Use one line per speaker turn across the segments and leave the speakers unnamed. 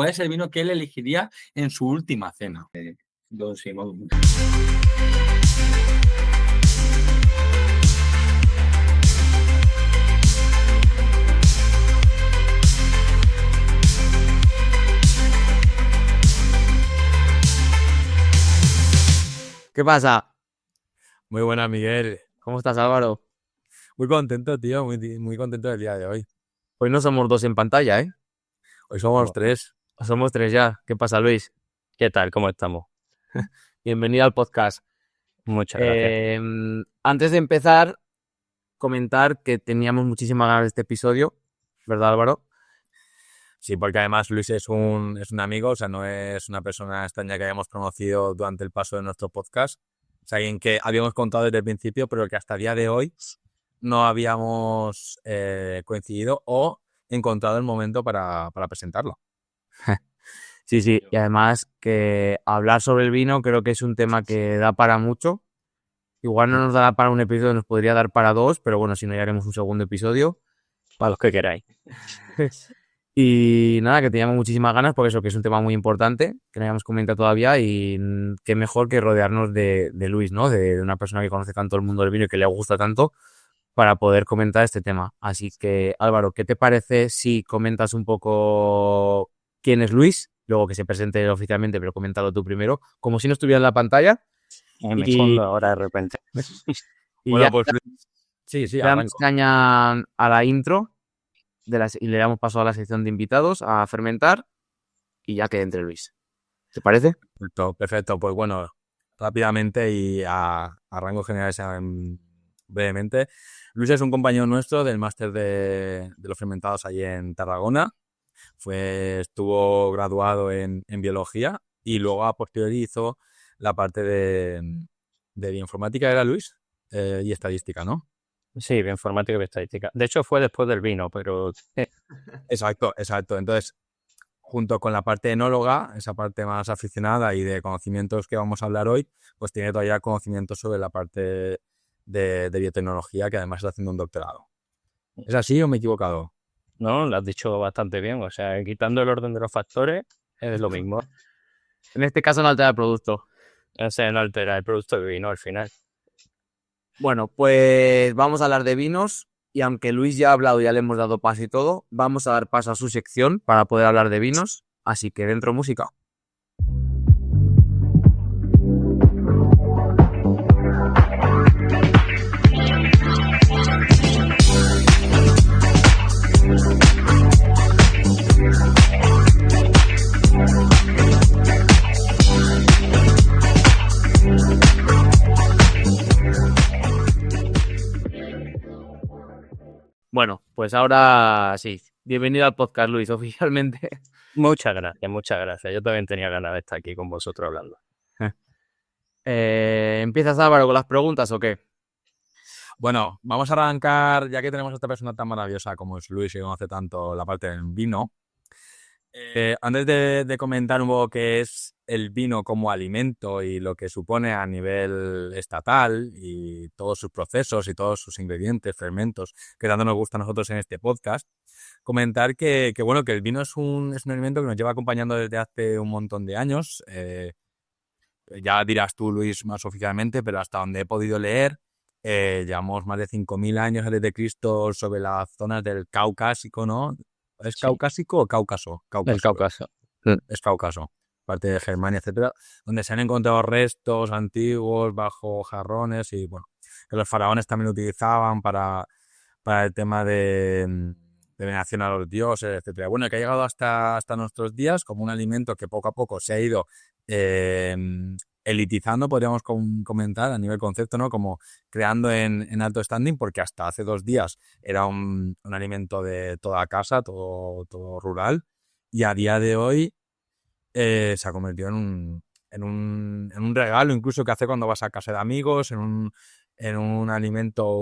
¿Cuál es el vino que él elegiría en su última cena? Don Simón.
¿Qué pasa?
Muy buena, Miguel.
¿Cómo estás, Álvaro?
Muy contento, tío. Muy contento del día de hoy.
Hoy no somos dos en pantalla, ¿eh?
Hoy somos tres.
Somos tres ya. ¿Qué pasa, Luis?
¿Qué tal? ¿Cómo estamos?
Bienvenido al podcast.
Muchas gracias.
Antes de empezar, comentar que teníamos muchísimas ganas de este episodio, ¿verdad, Álvaro?
Sí, porque además Luis es un amigo, o sea, no es una persona extraña que hayamos conocido durante el paso de nuestro podcast. Es alguien que habíamos contado desde el principio, pero que hasta el día de hoy no habíamos coincidido o encontrado el momento para presentarlo.
Sí. Y además que hablar sobre el vino creo que es un tema que da para mucho. Igual no nos dará para un episodio, nos podría dar para dos, pero bueno, si no, ya haremos un segundo episodio.
Para los que queráis.
Y nada, que teníamos muchísimas ganas, porque eso que es un tema muy importante, que no habíamos comentado todavía, y qué mejor que rodearnos de Luis, ¿no? De una persona que conoce tanto el mundo del vino y que le gusta tanto, para poder comentar este tema. Así que, Álvaro, ¿qué te parece si comentas un poco quién es Luis? Luego que se presente oficialmente, pero coméntalo tú primero, como si no estuviera en la pantalla.
Me escondo ahora de repente.
Y
Bueno,
ya
pues sí,
le damos
arranco.
caña a la intro y le damos paso a la sección de invitados a fermentar y ya que entre Luis. ¿Te parece?
Perfecto. Pues bueno, rápidamente y a rango general brevemente. Luis es un compañero nuestro del máster de los fermentados allí en Tarragona. Estuvo graduado en biología y luego a posteriori hizo la parte de bioinformática, ¿era Luis? Y estadística, ¿no?
Sí, bioinformática y estadística. De hecho, fue después del vino, pero...
Exacto. Entonces, junto con la parte enóloga, esa parte más aficionada y de conocimientos que vamos a hablar hoy, pues tiene todavía conocimientos sobre la parte de biotecnología, que además está haciendo un doctorado. ¿Es así o me he equivocado?
No, lo has dicho bastante bien. O sea, quitando el orden de los factores, es lo mismo.
En este caso no altera el producto.
O sea, no altera el producto de vino al final.
Bueno, pues vamos a hablar de vinos y aunque Luis ya ha hablado, ya le hemos dado paso y todo, vamos a dar paso a su sección para poder hablar de vinos. Así que dentro música. Bueno, pues ahora sí. Bienvenido al podcast, Luis, oficialmente.
Muchas gracias. Yo también tenía ganas de estar aquí con vosotros hablando.
¿Empiezas, Álvaro, con las preguntas o qué?
Bueno, vamos a arrancar, ya que tenemos a esta persona tan maravillosa como es Luis, que conoce tanto la parte del vino. Antes de comentar un poco qué es el vino como alimento y lo que supone a nivel estatal y todos sus procesos y todos sus ingredientes, fermentos, que tanto nos gusta a nosotros en este podcast, comentar que bueno, que el vino es un alimento que nos lleva acompañando desde hace un montón de años. Ya dirás tú, Luis, más oficialmente, pero hasta donde he podido leer, llevamos más de 5.000 años antes de Cristo sobre las zonas del Caucásico, ¿no? ¿Es
Sí.
Caucásico o Cáucaso?
El Cáucaso.
Es Cáucaso, parte de Germania, etcétera, donde se han encontrado restos antiguos bajo jarrones y, bueno, que los faraones también lo utilizaban para el tema de veneración a los dioses, etcétera. Bueno, que ha llegado hasta nuestros días como un alimento que poco a poco se ha ido elitizando, podríamos comentar a nivel concepto, ¿no? Como creando en alto standing, porque hasta hace 2 días era un alimento de toda casa, todo rural, y a día de hoy se ha convertido en un regalo, incluso que hace cuando vas a casa de amigos, en un alimento,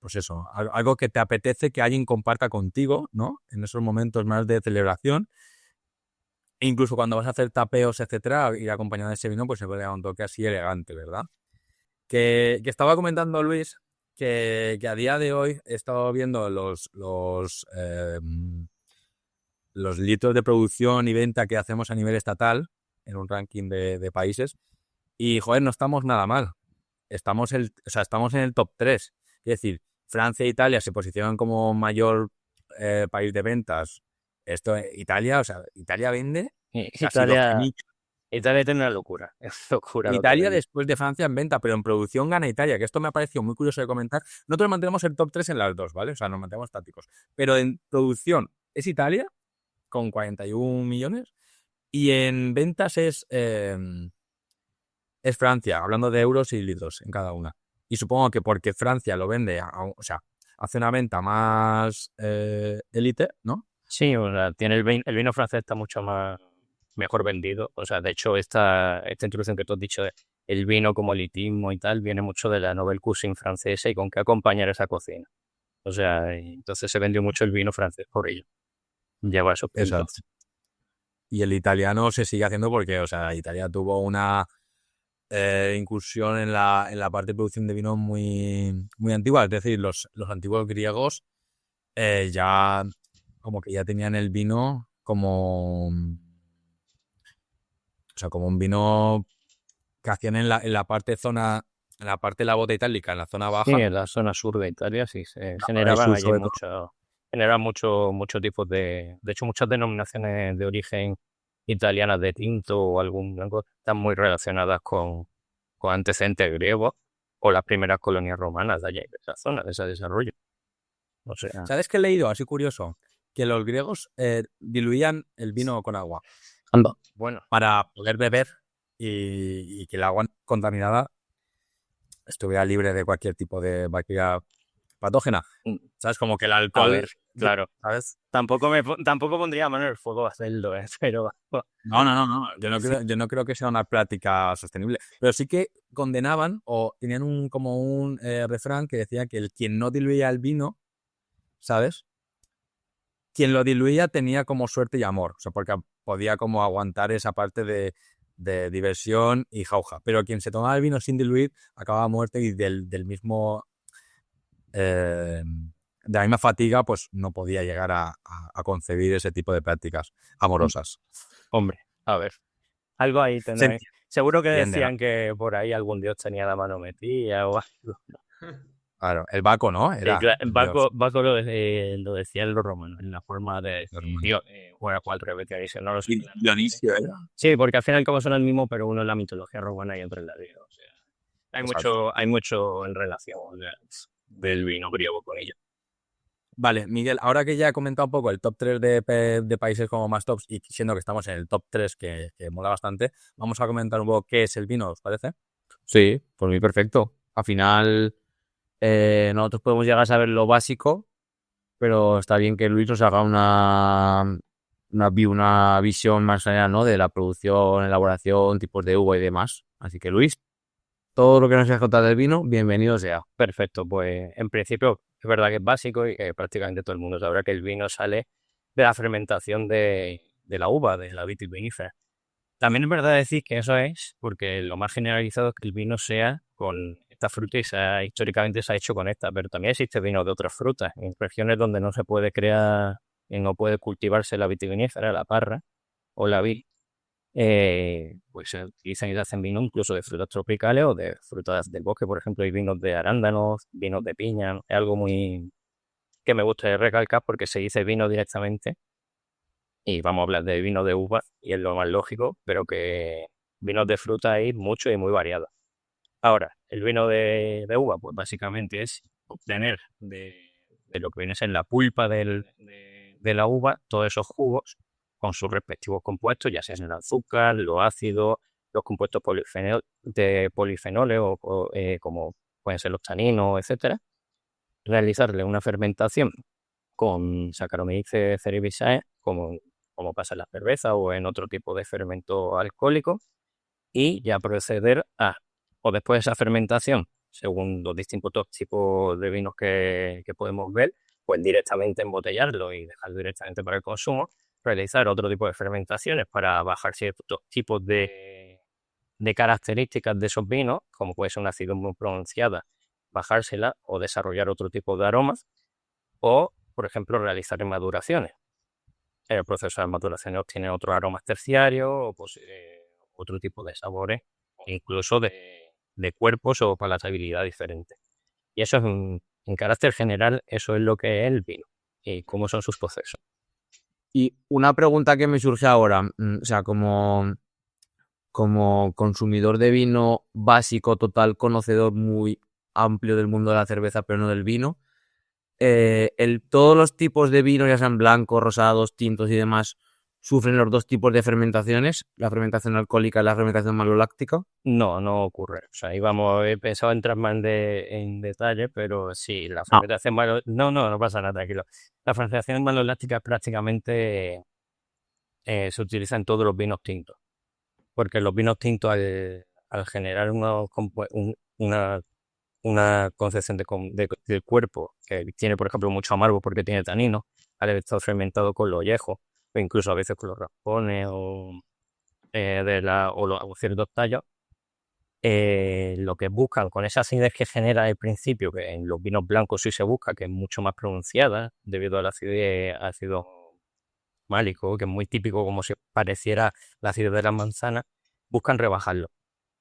pues eso, algo que te apetece que alguien comparta contigo, ¿no? En esos momentos más de celebración. E incluso cuando vas a hacer tapeos, etcétera, ir acompañado de ese vino, pues se puede dar un toque así elegante, ¿verdad? Que estaba comentando Luis que a día de hoy he estado viendo los litros de producción y venta que hacemos a nivel estatal en un ranking de países y, joder, no estamos nada mal. Estamos en el top 3. Es decir, Francia e Italia se posicionan como mayor país de ventas. Italia vende casi
Italia,
12.000.
Italia tiene una locura. Es locura lo que
Italia
vende.
después de Francia en venta, pero en producción gana Italia, que esto me ha parecido muy curioso de comentar. Nosotros mantenemos el top 3 en las dos, ¿vale? O sea, nos mantenemos estáticos. Pero en producción es Italia, con 41 millones, y en ventas es Francia, hablando de euros y litros en cada una. Y supongo que porque Francia lo vende, o sea, hace una venta más élite, ¿no?
Sí, o sea, tiene el vino francés está mucho mejor vendido. O sea, de hecho, esta introducción que tú has dicho de el vino como elitismo y tal, viene mucho de la nouvelle cuisine francesa y con qué acompañar esa cocina. O sea, y entonces se vendió mucho el vino francés por ello. Lleva esos puntos.
Exacto. Y el italiano se sigue haciendo porque, o sea, Italia tuvo una incursión en la parte de producción de vino muy, muy antigua. Es decir, los antiguos griegos ya como que ya tenían el vino como, o sea, como un vino que hacían en la parte en la parte de la bota itálica, en la zona
Sí,
baja.
en la zona sur de Italia sí se
Ahí
generaban allí
sobre todo.
muchos tipos de hecho, muchas denominaciones de origen italianas de tinto o algo están muy relacionadas con antecedentes griegos o las primeras colonias romanas de allá, de esa zona, de ese desarrollo. O sea,
¿Sabes qué he leído? Así curioso. Que los griegos diluían el vino con agua
bueno,
para poder beber y que el agua contaminada estuviera libre de cualquier tipo de bacteria patógena.
mm,
¿Sabes? Como que el
a
alcohol,
ver, claro,
¿sabes?
tampoco pondría mano en el fuego a hacerlo, pero
No. Yo no creo que sea una práctica sostenible. Pero sí que condenaban o tenían como un refrán que decía que quien no diluía el vino, ¿sabes? Quien lo diluía tenía como suerte y amor. O sea, porque podía como aguantar esa parte de diversión y jauja. Pero quien se tomaba el vino sin diluir acababa muerto y del mismo de la misma fatiga, pues no podía llegar a concebir ese tipo de prácticas amorosas.
hombre, a ver, algo ahí
Se
tendrá. Seguro que
entiende, ¿no?
decían que por ahí algún dios tenía la mano metida o algo.
Claro, el Baco, ¿no? Era el dios.
Baco lo decían los romanos, en la forma de
Los
decir,
romanos.
Dios, juega cuatro veces, dice, no lo sé.
Dionisio era.
Sí, porque al final como son el mismo, pero uno en la mitología romana y otro en la griega. O sea,
Exacto.
hay mucho en relación del vino griego con ello.
Vale, Miguel, ahora que ya he comentado un poco el top 3 de países como más tops y siendo que estamos en el top 3 que mola bastante, vamos a comentar un poco qué es el vino, ¿os parece?
Sí, por mí perfecto. Al final, nosotros podemos llegar a saber lo básico, pero está bien que Luis nos haga una visión más general, ¿no? De la producción, elaboración, tipos de uva y demás. Así que Luis, todo lo que nos hayas contado del vino, bienvenido sea.
Perfecto, pues en principio es verdad que es básico y que prácticamente todo el mundo sabrá que el vino sale de la fermentación de la uva, de la vitis vinifera. También es verdad decir que eso es porque lo más generalizado es que el vino sea con esta fruta y históricamente se ha hecho con esta, pero también existe vino de otras frutas. En regiones donde no se puede crear y no puede cultivarse la vitivinífera, la parra o la vid, pues se utilizan y se hacen vino incluso de frutas tropicales o de frutas del bosque. Por ejemplo, hay vinos de arándanos, vinos de piña. Es algo muy que me gusta recalcar porque se dice vino directamente y vamos a hablar de vino de uva y es lo más lógico, pero que vinos de fruta hay muchos y muy variados. Ahora, el vino de uva, pues básicamente es obtener de lo que viene a ser la pulpa de la uva todos esos jugos con sus respectivos compuestos, ya sean el azúcar, los ácidos, los compuestos de polifenoles como pueden ser los taninos, etcétera. Realizarle una fermentación con Saccharomyces cerevisiae, como pasa en la cerveza o en otro tipo de fermento alcohólico, y ya proceder o después de esa fermentación, según los distintos tipos de vinos que podemos ver, pues directamente embotellarlo y dejarlo directamente para el consumo, realizar otro tipo de fermentaciones para bajar ciertos tipos de características de esos vinos, como puede ser una acidez muy pronunciada, bajársela o desarrollar otro tipo de aromas, o, por ejemplo, realizar maduraciones. el proceso de maduración obtiene otros aromas terciarios o otro tipo de sabores, incluso de cuerpos o palatabilidad diferente. Y eso es en carácter general, eso es lo que es el vino y cómo son sus procesos.
Y una pregunta que me surge ahora, o sea, como consumidor de vino básico, total, conocedor muy amplio del mundo de la cerveza, pero no del vino, todos los tipos de vino, ya sean blancos, rosados, tintos y demás, sufren los dos tipos de fermentaciones, la fermentación alcohólica y la fermentación maloláctica.
No ocurre. O sea, he pensado entrar más en detalle, pero sí, la fermentación no pasa nada, tranquilo. La fermentación maloláctica prácticamente se utiliza en todos los vinos tintos, porque los vinos tintos al generar una concepción del cuerpo que tiene, por ejemplo, mucho amargo porque tiene tanino, al estar fermentado con los ollejos, o incluso a veces con los raspones o ciertos tallos, lo que buscan con esa acidez que genera al principio, que en los vinos blancos sí se busca, que es mucho más pronunciada debido a la ácido málico, que es muy típico, como si pareciera la acidez de las manzanas, buscan rebajarlo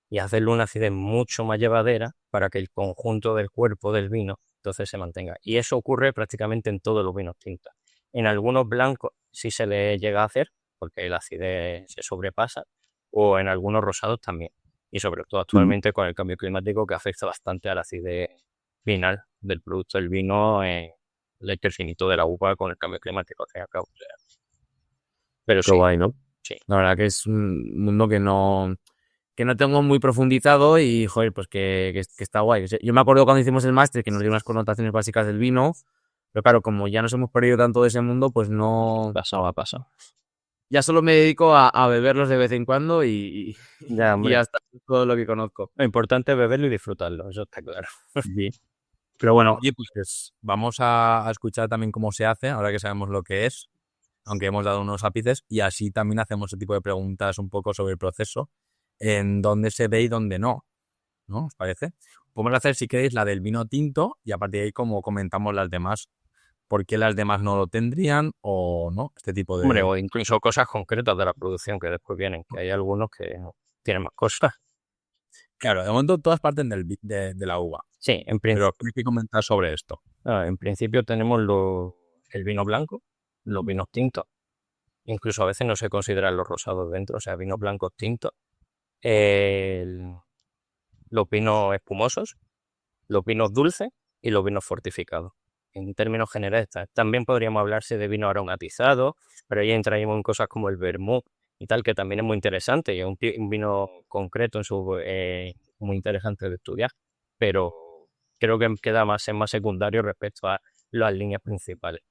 y hacerle una acidez mucho más llevadera para que el conjunto del cuerpo del vino entonces se mantenga. Y eso ocurre prácticamente en todos los vinos tintos. En algunos blancos sí se le llega a hacer, porque la acidez se sobrepasa, o en algunos rosados también. Y sobre todo actualmente con el cambio climático, que afecta bastante a la acidez final del producto del vino, el crecimiento de la uva con el cambio climático, al fin y al cabo. Pero
Qué
sí,
guay, ¿no?
sí.
La verdad que es un mundo que no tengo muy profundizado y, joder, pues que está guay. Yo me acuerdo cuando hicimos el máster que nos dio unas connotaciones básicas del vino, pero claro, como ya nos hemos perdido tanto de ese mundo, pues no...
Pasado a paso.
Ya solo me dedico a beberlos de vez en cuando y
Ya, hombre.
ya está, es todo lo que conozco.
Lo importante es beberlo y disfrutarlo, eso está claro.
Bien. Pero bueno,
Oye, pues vamos a escuchar también cómo se hace, ahora que sabemos lo que es, aunque hemos dado unos ápices, y así también hacemos ese tipo de preguntas un poco sobre el proceso, en dónde se ve y dónde no, ¿no? ¿Os parece? Podemos hacer, si queréis, la del vino tinto y a partir de ahí como comentamos las demás, por qué las demás no lo tendrían o no, este tipo de...
Hombre, o incluso cosas concretas de la producción que después vienen, que hay algunos que tienen más cosas.
Claro, de momento todas parten de la uva,
Sí,
pero ¿qué hay que comentar sobre esto?
en principio tenemos el vino blanco, los vinos tintos, incluso a veces no se consideran los rosados dentro, o sea, vinos blancos tintos, los vinos espumosos, los vinos dulces y los vinos fortificados. En términos generales, también podríamos hablarse de vino aromatizado, pero ahí entraríamos en cosas como el vermut y tal, que también es muy interesante y es un vino concreto muy interesante de estudiar, pero creo que es más secundario respecto a las líneas principales.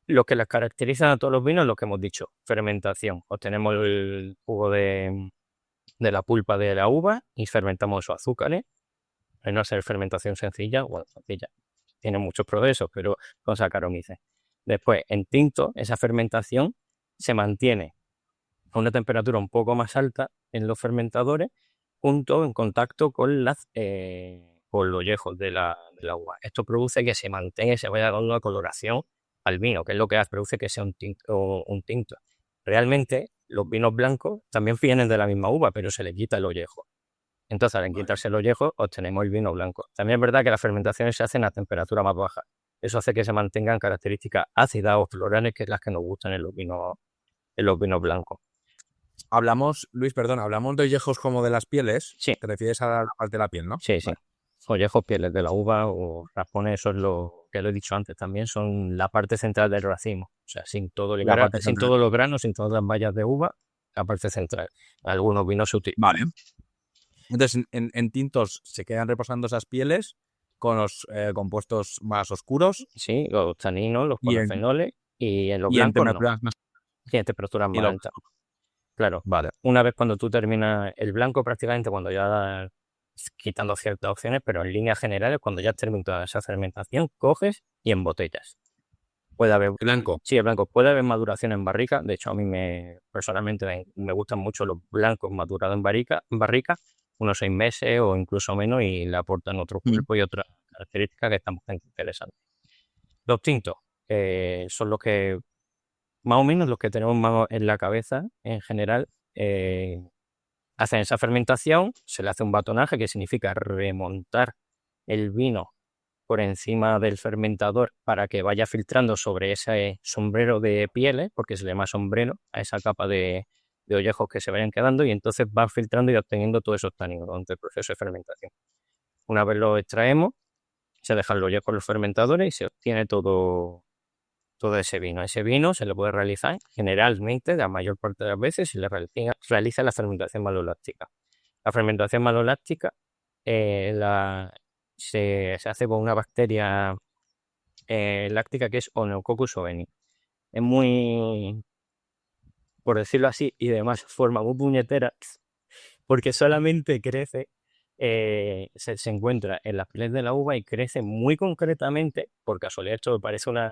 Lo que les caracteriza a todos los vinos es lo que hemos dicho, fermentación. Obtenemos el jugo de la pulpa de la uva y fermentamos esos azúcares. Al no ser fermentación sencilla, tiene muchos procesos, pero con Saccharomyces. Después, en tinto, esa fermentación se mantiene a una temperatura un poco más alta en los fermentadores, junto en contacto con los ollejos de la uva. Esto produce que se mantenga y se vaya dando una coloración al vino, que es lo que produce que sea un tinto. Realmente, los vinos blancos también vienen de la misma uva, pero se le quita el ollejo. Entonces, al quitarse el ollejo, obtenemos el vino blanco. También es verdad que las fermentaciones se hacen a temperatura más baja. Eso hace que se mantengan características ácidas o florales, que es las que nos gustan en los vinos blancos.
Hablamos de ollejos como de las pieles.
Sí.
Te refieres a la parte de la piel, ¿no?
Sí, sí. Ollejos, pieles de la uva o raspones, eso es lo que lo he dicho antes también, son la parte central del racimo. O sea, sin todos los granos, sin todas las bayas de uva, la parte central. Algunos vinos se utilizan.
Vale. Entonces, en tintos se quedan reposando esas pieles con los compuestos más oscuros.
Sí, los taninos, los
Y en-
polifenoles, y en los
y en
blancos no.
temperaturas más...
Sí, en temperaturas
y
más
lo-
altas. Claro,
Vale.
una vez cuando tú terminas el blanco, prácticamente cuando ya quitando ciertas opciones, pero en líneas generales, cuando ya terminas toda esa fermentación, coges y embotellas. Puede haber
Blanco.
Sí, el blanco. Puede haber maduración en barrica. De hecho, a mí personalmente me gustan mucho los blancos madurados en barrica, unos 6 meses o incluso menos, y le aportan otro cuerpo y otras características que están bastante interesantes. Los tintos son los que más o menos los que tenemos más en la cabeza, en general, hacen esa fermentación, se le hace un batonaje, que significa remontar el vino por encima del fermentador para que vaya filtrando sobre ese sombrero de pieles, porque se le llama sombrero a esa capa de ollejos que se vayan quedando, y entonces van filtrando y obteniendo todos esos taninos durante el proceso de fermentación. Una vez lo extraemos, se dejan los ollejos en los fermentadores y se obtiene todo ese vino. Ese vino se le puede realizar generalmente, la mayor parte de las veces, se le realiza la fermentación maloláctica. La fermentación maloláctica se hace con una bacteria láctica que es Oenococcus oveni. Es muy, por decirlo así, y de más forma muy puñetera, porque solamente crece, se encuentra en las pieles de la uva y crece muy concretamente, por casualidad esto parece una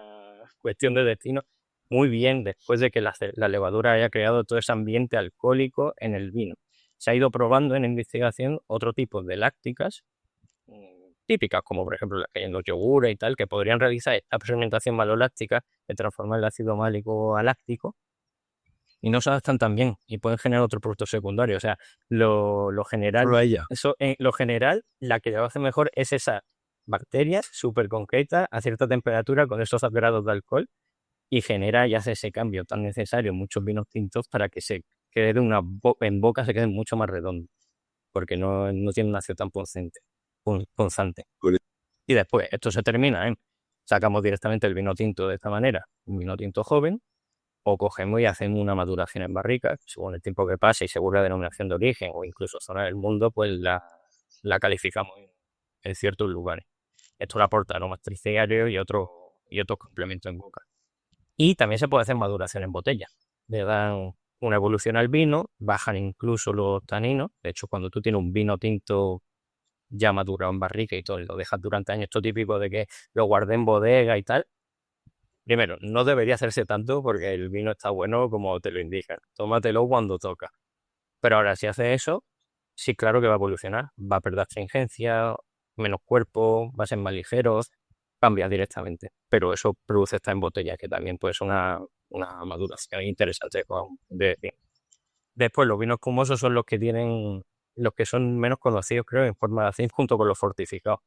cuestión de destino, muy bien después de que la levadura haya creado todo ese ambiente alcohólico en el vino. Se ha ido probando en investigación otro tipo de lácticas típicas, como por ejemplo las que hay en los yogures y tal, que podrían realizar esta fermentación maloláctica de transformar el ácido málico a láctico, y no se adaptan tan bien y pueden generar otro producto secundario. O sea, lo general,
Solo ella.
lo general, la que lo hace mejor es esas bacterias súper concretas a cierta temperatura con esos grados de alcohol, y genera y hace ese cambio tan necesario en muchos vinos tintos para que se quede en boca, se quede mucho más redondo, porque no tiene un ácido tan punzante. Y después esto se termina, sacamos directamente el vino tinto de esta manera, un vino tinto joven, o cogemos y hacemos una maduración en barricas, según el tiempo que pase y según la denominación de origen o incluso zona del mundo, pues la calificamos en ciertos lugares. Esto le aporta aromas terciarios y otros complementos en boca. Y también se puede hacer maduración en botella. Le dan una evolución al vino, bajan incluso los taninos. De hecho, cuando tú tienes un vino tinto ya madurado en barrica y todo, y lo dejas durante años, esto típico de que lo guardé en bodega y tal. Primero, no debería hacerse tanto porque el vino está bueno como te lo indican. Tómatelo cuando toca. Pero ahora, si haces eso, sí, claro que va a evolucionar. Va a perder astringencia, menos cuerpo, va a ser más ligero, cambia directamente. Pero eso produce esta en botella, que también puede ser una maduración interesante de decir. Después, los vinos espumosos son los que son menos conocidos, creo, en forma de acid, junto con los fortificados.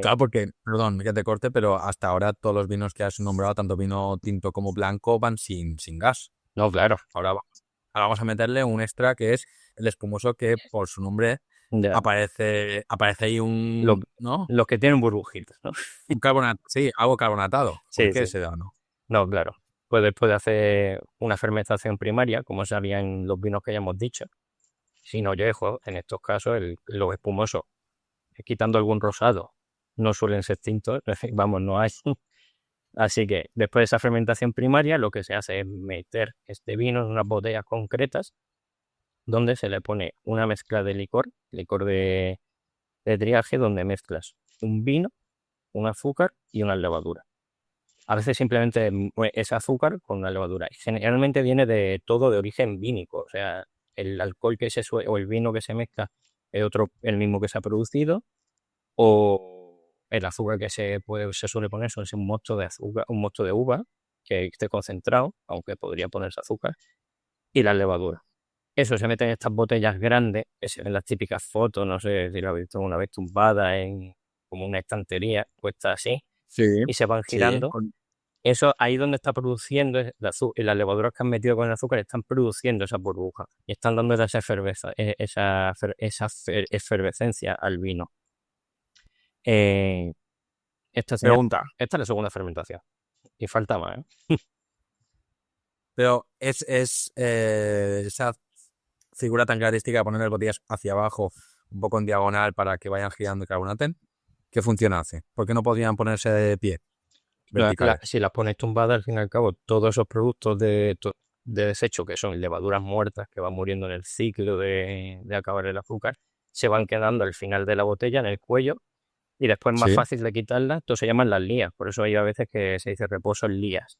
Claro, porque, perdón que te corte, pero hasta ahora todos los vinos que has nombrado, tanto vino tinto como blanco, van sin gas.
No, claro.
Ahora vamos a meterle un extra que es el espumoso, que por su nombre
Ya.
aparece ahí ¿no?
Los que tienen burbujitas, ¿no?
Un carbonato, sí, algo carbonatado. ¿Por
Sí,
qué
sí.
se da, no?
No, claro. Pues después de hacer una fermentación primaria, como se haría en los vinos que ya hemos dicho, sin ollejo, en estos casos, los espumosos, quitando algún rosado, no suelen ser tintos, vamos, no hay. Así que después de esa fermentación primaria, lo que se hace es meter este vino en unas botellas concretas, donde se le pone una mezcla de licor de triaje, donde mezclas un vino, un azúcar y una levadura. A veces simplemente es azúcar con una levadura. Generalmente viene de todo de origen vínico, o sea, el alcohol o el vino que se mezcla es el mismo que se ha producido, o el azúcar que se suele poner es un mosto de azúcar, un mosto de uva que esté concentrado, aunque podría ponerse azúcar, y la levadura. Eso se mete en estas botellas grandes, que se ven las típicas fotos, no sé si lo habéis visto una vez, tumbadas en como una estantería puesta así,
Sí.
y se van girando. Eso ahí donde está produciendo las levaduras que han metido con el azúcar están produciendo esas burbujas y están dando esa efervescencia al vino. Esta es la segunda fermentación. Y falta más, ¿eh?
Pero es esa figura tan característica de poner las botellas hacia abajo, un poco en diagonal para que vayan girando y carbonaten. ¿Qué función hace? ¿Por qué no podrían ponerse de pie?
Si las pones tumbadas, al fin y al cabo, todos esos productos de desecho, que son levaduras muertas que van muriendo en el ciclo de acabar el azúcar, se van quedando al final de la botella, en el cuello, y después es más fácil de quitarlas. Esto se llaman las lías. Por eso hay a veces que se dice reposo en lías.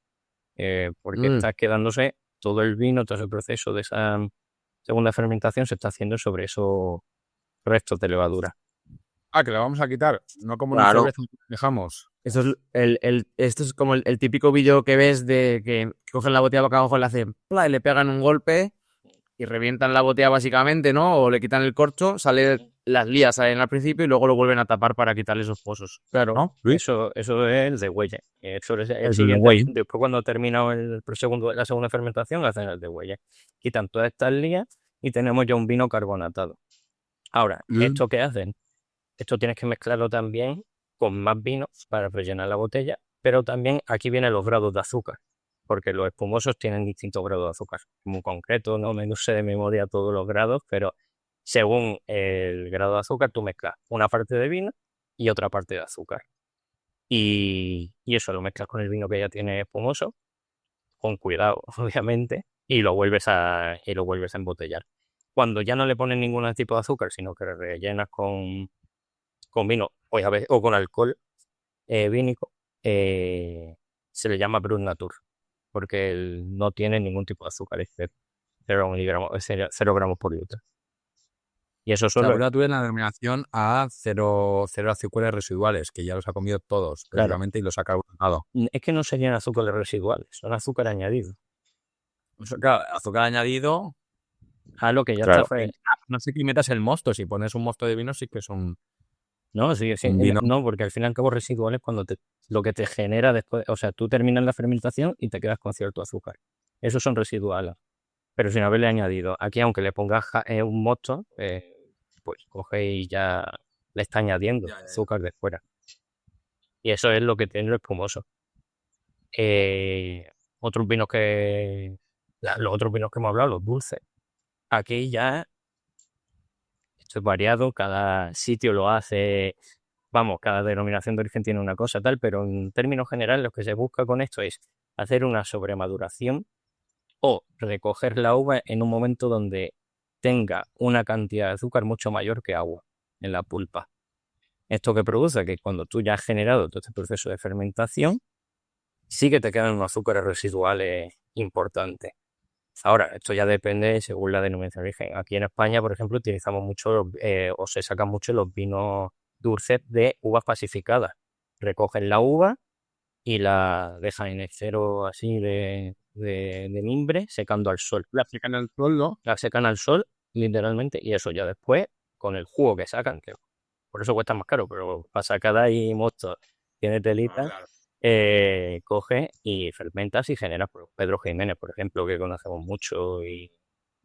Porque está quedándose todo el vino, todo ese proceso de esa segunda fermentación se está haciendo sobre esos restos de levadura.
Ah, que le vamos a quitar. No como
Claro.
una cerveza que dejamos.
Esto es como el típico vídeo que ves de que cogen la botella boca abajo, le hacen ¡pla! Y le pegan un golpe y revientan la botella básicamente, ¿no? O le quitan el corcho, las lías salen al principio y luego lo vuelven a tapar para quitarle esos pozos.
Claro,
¿No, Luis?
eso es el degüelle. Eso es el
El
siguiente.
degüelle.
Después, cuando termina la segunda fermentación, hacen el degüelle. Quitan todas estas lías y tenemos ya un vino carbonatado. Ahora, ¿esto qué hacen? Esto tienes que mezclarlo también con más vino para rellenar la botella, pero también aquí vienen los grados de azúcar, porque los espumosos tienen distintos grados de azúcar. Muy concreto, no me sé de memoria todos los grados, pero según el grado de azúcar, tú mezclas una parte de vino y otra parte de azúcar. Y eso lo mezclas con el vino que ya tiene espumoso, con cuidado, obviamente, y lo vuelves a embotellar. Cuando ya no le pones ningún tipo de azúcar, sino que rellenas con vino o con alcohol vínico, se le llama Brut Natur, porque no tiene ningún tipo de azúcar, es 0 gramos por litro. Y eso
O sea,
solo.
ahora tuve la denominación a cero azúcares residuales, que ya los ha comido todos,
Claro.
prácticamente, y los ha carbonado.
Es que no serían azúcares residuales, son azúcar añadido.
O sea, claro, azúcar añadido.
A lo que ya
Claro.
está.
No sé qué metas el mosto. Si pones un mosto de vino, sí que es un.
No, sí,
Un vino.
no, porque al fin y al cabo residual es cuando lo que te genera después, o sea, tú terminas la fermentación y te quedas con cierto azúcar. Esos son residuales, pero sin haberle añadido. Aquí, aunque le pongas un mosto, pues coge y ya le está añadiendo
Ya.
azúcar de fuera. Y eso es lo que tiene el espumoso. Otros vinos los otros vinos que hemos hablado, los dulces. Aquí ya esto es variado, cada sitio lo hace, vamos, cada denominación de origen tiene una cosa tal, pero en términos generales lo que se busca con esto es hacer una sobremaduración o recoger la uva en un momento donde tenga una cantidad de azúcar mucho mayor que agua en la pulpa. Esto que produce que cuando tú ya has generado todo este proceso de fermentación, sí que te quedan unos azúcares residuales importantes. Ahora, esto ya depende según la denominación de origen. Aquí en España, por ejemplo, utilizamos mucho o se sacan mucho los vinos dulces de uvas pacificadas. Recogen la uva y la dejan en el cero así de mimbre, secando al sol.
La secan en el suelo.
La secan al sol, literalmente, y eso ya después, con el jugo que sacan, que por eso cuesta más caro, pero para sacar ahí mosto, tiene telita. Coge y fermentas y generas Pedro Jiménez, por ejemplo, que conocemos mucho y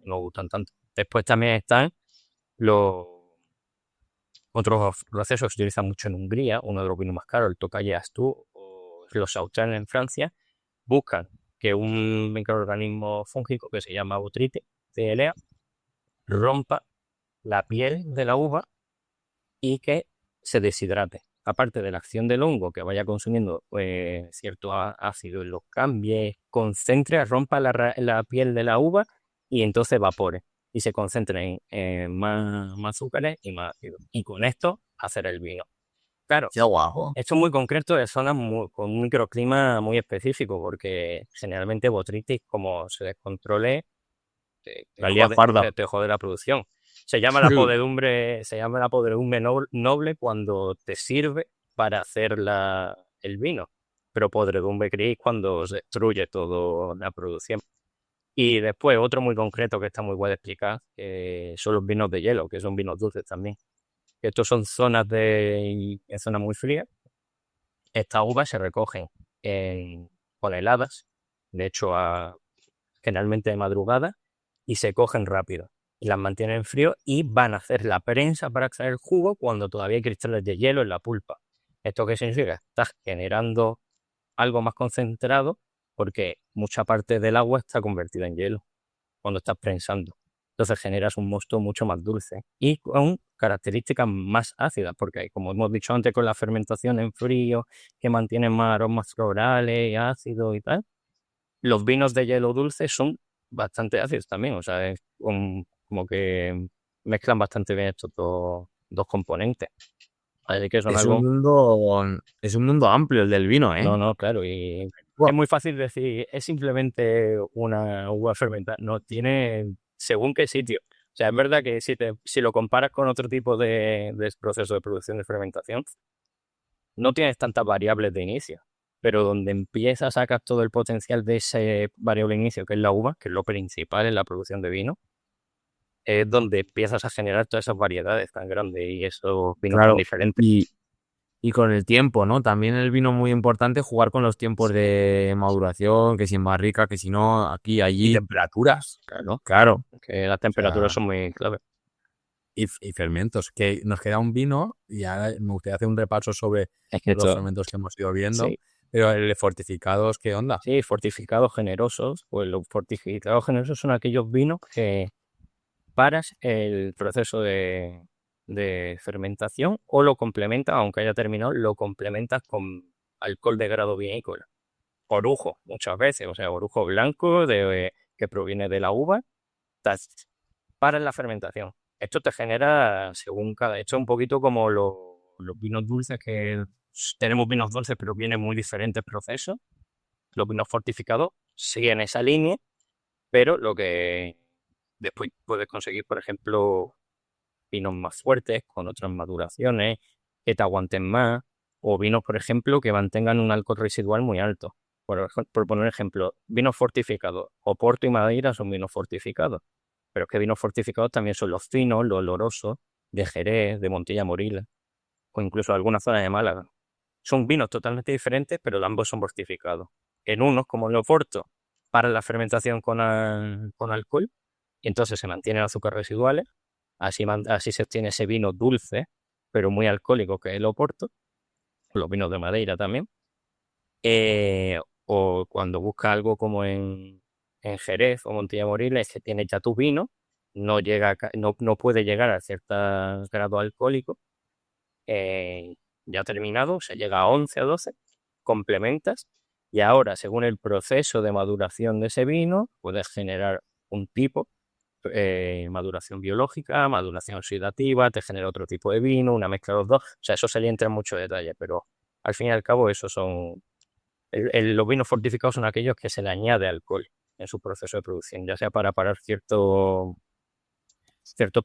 nos gustan tanto. Después también están los otros procesos que se utilizan mucho en Hungría, uno de los vinos más caros, el Tokaji Aszú o los Sauternes en Francia, buscan que un microorganismo fúngico que se llama Botrytis cellulea rompa la piel de la uva y que se deshidrate. Aparte de la acción del hongo que vaya consumiendo cierto ácido y los cambie, concentre, rompa la piel de la uva y entonces evapore y se concentren en más azúcares y más ácido. Y con esto hacer el vino. Claro,
Qué guapo.
esto es muy concreto de zonas con un microclima muy específico porque generalmente Botrytis, como se descontrole,
La lía parda.
te jode la producción. Se llama la podredumbre noble cuando te sirve para hacer el vino, pero podredumbre gris cuando se destruye toda la producción. Y después otro muy concreto que está muy guay de explicar, son los vinos de hielo, que son vinos dulces también. Estos son zonas en zonas muy frías. Estas uvas se recogen con heladas, de hecho generalmente de madrugada, y se cogen rápido. Y las mantienen en frío y van a hacer la prensa para extraer el jugo cuando todavía hay cristales de hielo en la pulpa. ¿Esto qué significa? Estás generando algo más concentrado porque mucha parte del agua está convertida en hielo cuando estás prensando. Entonces generas un mosto mucho más dulce y con características más ácidas, porque como hemos dicho antes con la fermentación en frío, que mantienen más aromas florales y ácidos y tal, los vinos de hielo dulce son bastante ácidos también, o sea, es como que mezclan bastante bien estos dos componentes. Así que son algo...
Es un mundo amplio el del vino, ¿eh?
No, claro, y es muy fácil decir, es simplemente una uva fermentada. No, tiene según qué sitio. O sea, es verdad que si lo comparas con otro tipo de proceso de producción de fermentación, no tienes tantas variables de inicio, pero donde empiezas a sacar todo el potencial de ese variable de inicio, que es la uva, que es lo principal en la producción de vino, es donde empiezas a generar todas esas variedades tan grandes y esos vinos tan
Claro,
diferentes.
y con el tiempo, ¿no? También el vino muy importante jugar con los tiempos de maduración, que si en barrica, que si no, aquí,
Y
allí.
temperaturas,
Claro,
Que las temperaturas
sea,
son muy clave.
y fermentos. Que nos queda un vino y ahora me gustaría hacer un repaso sobre
Es que
los
esto,
fermentos que hemos ido viendo.
sí,
Pero el de fortificados, ¿qué onda?
sí, fortificados generosos, pues los fortificados generosos son aquellos vinos que paras el proceso de fermentación o lo complementas, aunque haya terminado, lo complementas con alcohol de grado vinícola. Orujo, muchas veces, o sea, orujo blanco que proviene de la uva, paras la fermentación. Esto te genera, esto es un poquito como los vinos dulces, que tenemos vinos dulces, pero vienen muy diferentes procesos. Los vinos fortificados siguen esa línea, pero lo que después puedes conseguir, por ejemplo, vinos más fuertes, con otras maduraciones, que te aguanten más, o vinos, por ejemplo, que mantengan un alcohol residual muy alto. Por poner ejemplo, vinos fortificados, Oporto y Madeira son vinos fortificados, pero es que vinos fortificados también son los finos, los olorosos, de Jerez, de Montilla Moriles, o incluso algunas zonas de Málaga. Son vinos totalmente diferentes, pero ambos son fortificados. En unos, como en el Oporto, para la fermentación con alcohol, y entonces se mantienen azúcares residuales. Así se obtiene ese vino dulce, pero muy alcohólico, que es el Oporto, los vinos de Madeira también. O cuando busca algo como en Jerez o Montilla Moriles, que tiene ya tu vino, no puede llegar a cierto grado alcohólico, ya terminado, se llega a 11 o 12, complementas, y ahora, según el proceso de maduración de ese vino, puedes generar un tipo, maduración biológica, maduración oxidativa, te genera otro tipo de vino, una mezcla de los dos. O sea, eso sería entrar en mucho detalle, pero al fin y al cabo, esos son. Los vinos fortificados son aquellos que se le añade alcohol en su proceso de producción, ya sea para parar ciertos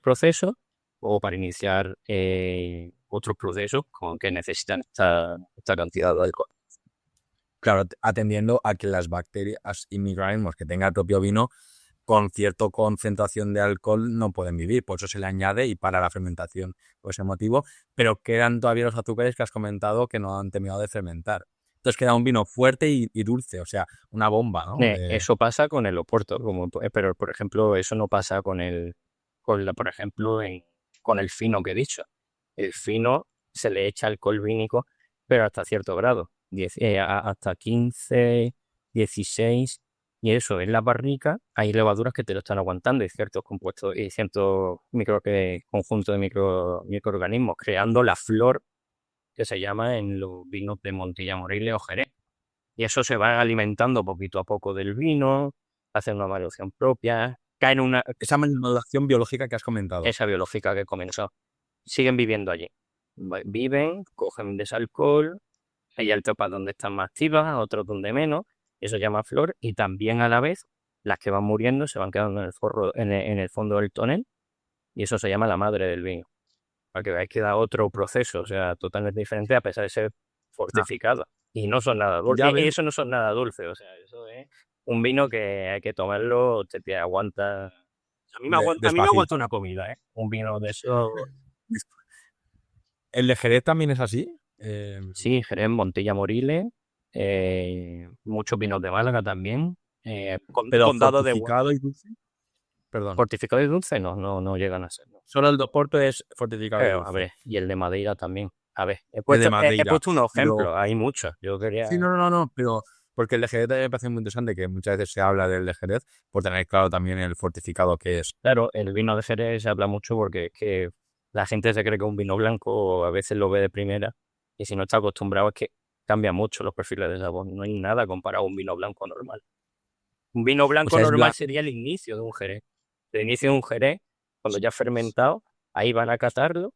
procesos o para iniciar otros procesos con que necesitan esta cantidad de alcohol.
Claro, atendiendo a que las bacterias y microorganismos que tenga el propio vino con cierta concentración de alcohol no pueden vivir, por eso se le añade y para la fermentación por ese motivo, pero quedan todavía los azúcares que has comentado que no han terminado de fermentar. Entonces queda un vino fuerte y dulce, o sea, una bomba, ¿no?
Eso pasa con el Oporto, pero por ejemplo, eso no pasa por ejemplo, con el fino que he dicho. El fino se le echa alcohol vínico, pero hasta cierto grado, hasta 15, 16, y eso, en la barrica hay levaduras que te lo están aguantando y ciertos compuestos y ciertos conjuntos de microorganismos, creando la flor que se llama en los vinos de Montilla Moriles o Jerez. Y eso se va alimentando poquito a poco del vino, hacen una maduración propia, caen
Esa maduración biológica que has comentado.
esa biológica que comenzó. Siguen viviendo allí. Viven, cogen de ese alcohol, hay etapas donde están más activas, otros donde menos, eso se llama flor, y también a la vez las que van muriendo se van quedando en el fondo del tonel, y eso se llama la madre del vino. Para que veáis que da otro proceso, o sea, totalmente diferente a pesar de ser fortificado. Y no son nada dulces. Y eso no son nada dulces, o sea, eso es un vino que hay que tomarlo, te aguanta. A mí me aguanta una comida, ¿eh? Un vino de eso.
¿El de Jerez también es así?
Sí, Jerez, Montilla Moriles, muchos vinos de Málaga también.
Pero
Condado de
fortificado y dulce. Perdón.
Fortificado y dulce no llegan a ser.
Solo el de Oporto es fortificado y dulce.
A ver, y el de Madeira también. A ver, he
Madeira,
puesto unos ejemplos, hay muchos. Yo quería.
Sí, no, pero porque el de Jerez también me parece muy interesante, que muchas veces se habla del de Jerez, por tener claro también el fortificado que es.
Claro, el vino de Jerez se habla mucho porque es que la gente se cree que un vino blanco a veces lo ve de primera y si no está acostumbrado es que cambia mucho los perfiles de sabor. No hay nada comparado a un vino blanco normal. Un vino blanco normal sería el inicio de un Jerez. El inicio de un Jerez, cuando ya ha fermentado, ahí van a catarlo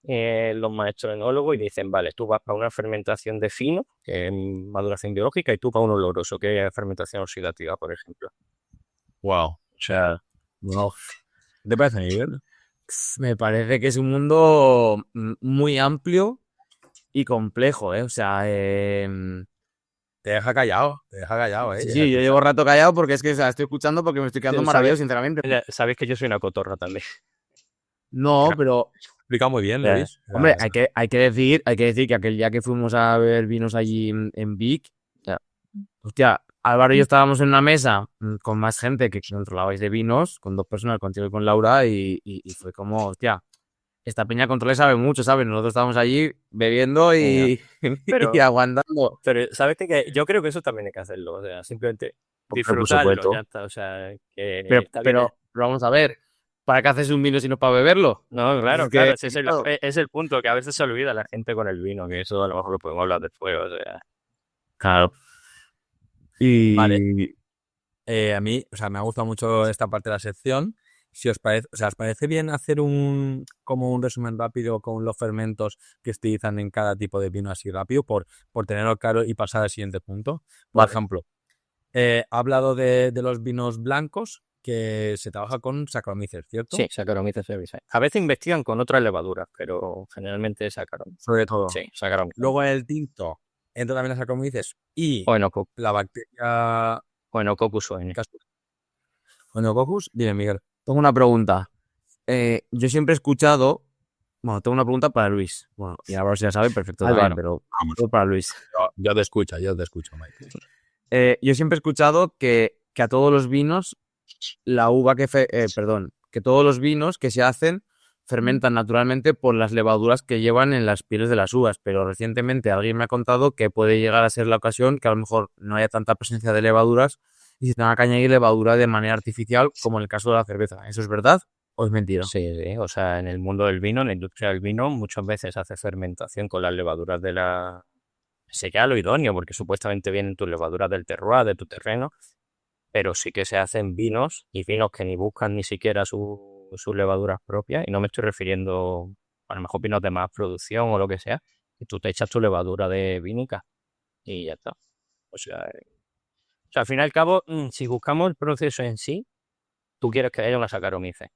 los maestros enólogos y dicen, vale, tú vas para una fermentación de fino, que es maduración biológica, y tú para un oloroso, que es fermentación oxidativa, por ejemplo.
Wow.
O sea, no.
¿Qué te parece, Miguel?
Me parece que es un mundo muy amplio y complejo, ¿eh? O sea,
Te deja callado, ¿eh?
sí, yo llevo rato callado porque es que o sea, estoy escuchando porque me estoy quedando
Sí,
maravillado,
¿sabes?
sinceramente.
Sabéis que yo soy una cotorra también.
No, pero,
Explica muy bien,
Ya.
Luis. O sea,
hombre, hay que decir que aquel día que fuimos a ver vinos allí en Vic,
Ya.
hostia, Álvaro y yo estábamos en una mesa con más gente que controlabais de vinos, con 2 personas, contigo y con Laura, y fue como, hostia, esta peña control sabe mucho, ¿sabes? Nosotros estábamos allí bebiendo y,
Pero-
y aguantando.
Pero, ¿sabes qué? Que yo creo que eso también hay que hacerlo. O sea, simplemente
Por
disfrutarlo,
supuesto.
ya está. O sea, que
Pero,
está bien.
pero vamos a ver, ¿para qué haces un vino si no es para beberlo?
No, claro,
Es
claro,
que,
ese es
claro.
es el punto, que a veces se olvida la gente con el vino, que eso a lo mejor lo podemos hablar después. O sea,
Claro.
Vale.
Y
A mí, o sea, me ha gustado mucho esta parte de la sección. Si os parece, o sea, ¿os parece bien hacer como un resumen rápido con los fermentos que se utilizan en cada tipo de vino así rápido por tenerlo claro y pasar al siguiente punto? Por
Vale.
ejemplo, he hablado de los vinos blancos que se trabaja con Saccharomyces, ¿cierto?
sí, Saccharomyces cerevisiae. A veces investigan con otras levaduras, pero generalmente Saccharomyces.
Sobre todo.
Sí, Saccharomyces.
Luego en el tinto entra también la Saccharomyces y
O Enococcus,
la bacteria
o Enococcus ON.
Enococcus. Dime, Miguel.
tengo una pregunta. Yo siempre he escuchado, bueno, tengo una pregunta para Luis. Bueno, y Álvaro si la sabe, perfecto también,
Álvaro.
pero todo para Luis.
Yo te escucho, Mike.
Yo siempre he escuchado que a todos los vinos, la uva que todos los vinos que se hacen fermentan naturalmente por las levaduras que llevan en las pieles de las uvas, pero recientemente alguien me ha contado que puede llegar a ser la ocasión que a lo mejor no haya tanta presencia de levaduras y se tenga que añadir levadura de manera artificial, como en el caso de la cerveza. ¿Eso es verdad o es mentira?
Sí, sí, o sea, en el mundo del vino, en la industria del vino, muchas veces se hace fermentación con las levaduras de la... Sería lo idóneo, porque supuestamente vienen tus levaduras del terroir, de tu terreno, pero sí que se hacen vinos y vinos que ni buscan ni siquiera sus levaduras propias, y no me estoy refiriendo a lo mejor vinos de más producción o lo que sea, y tú te echas tu levadura de vínica y ya está. O sea, al fin y al cabo, si buscamos el proceso en sí, tú quieres que haya una Saccharomyces.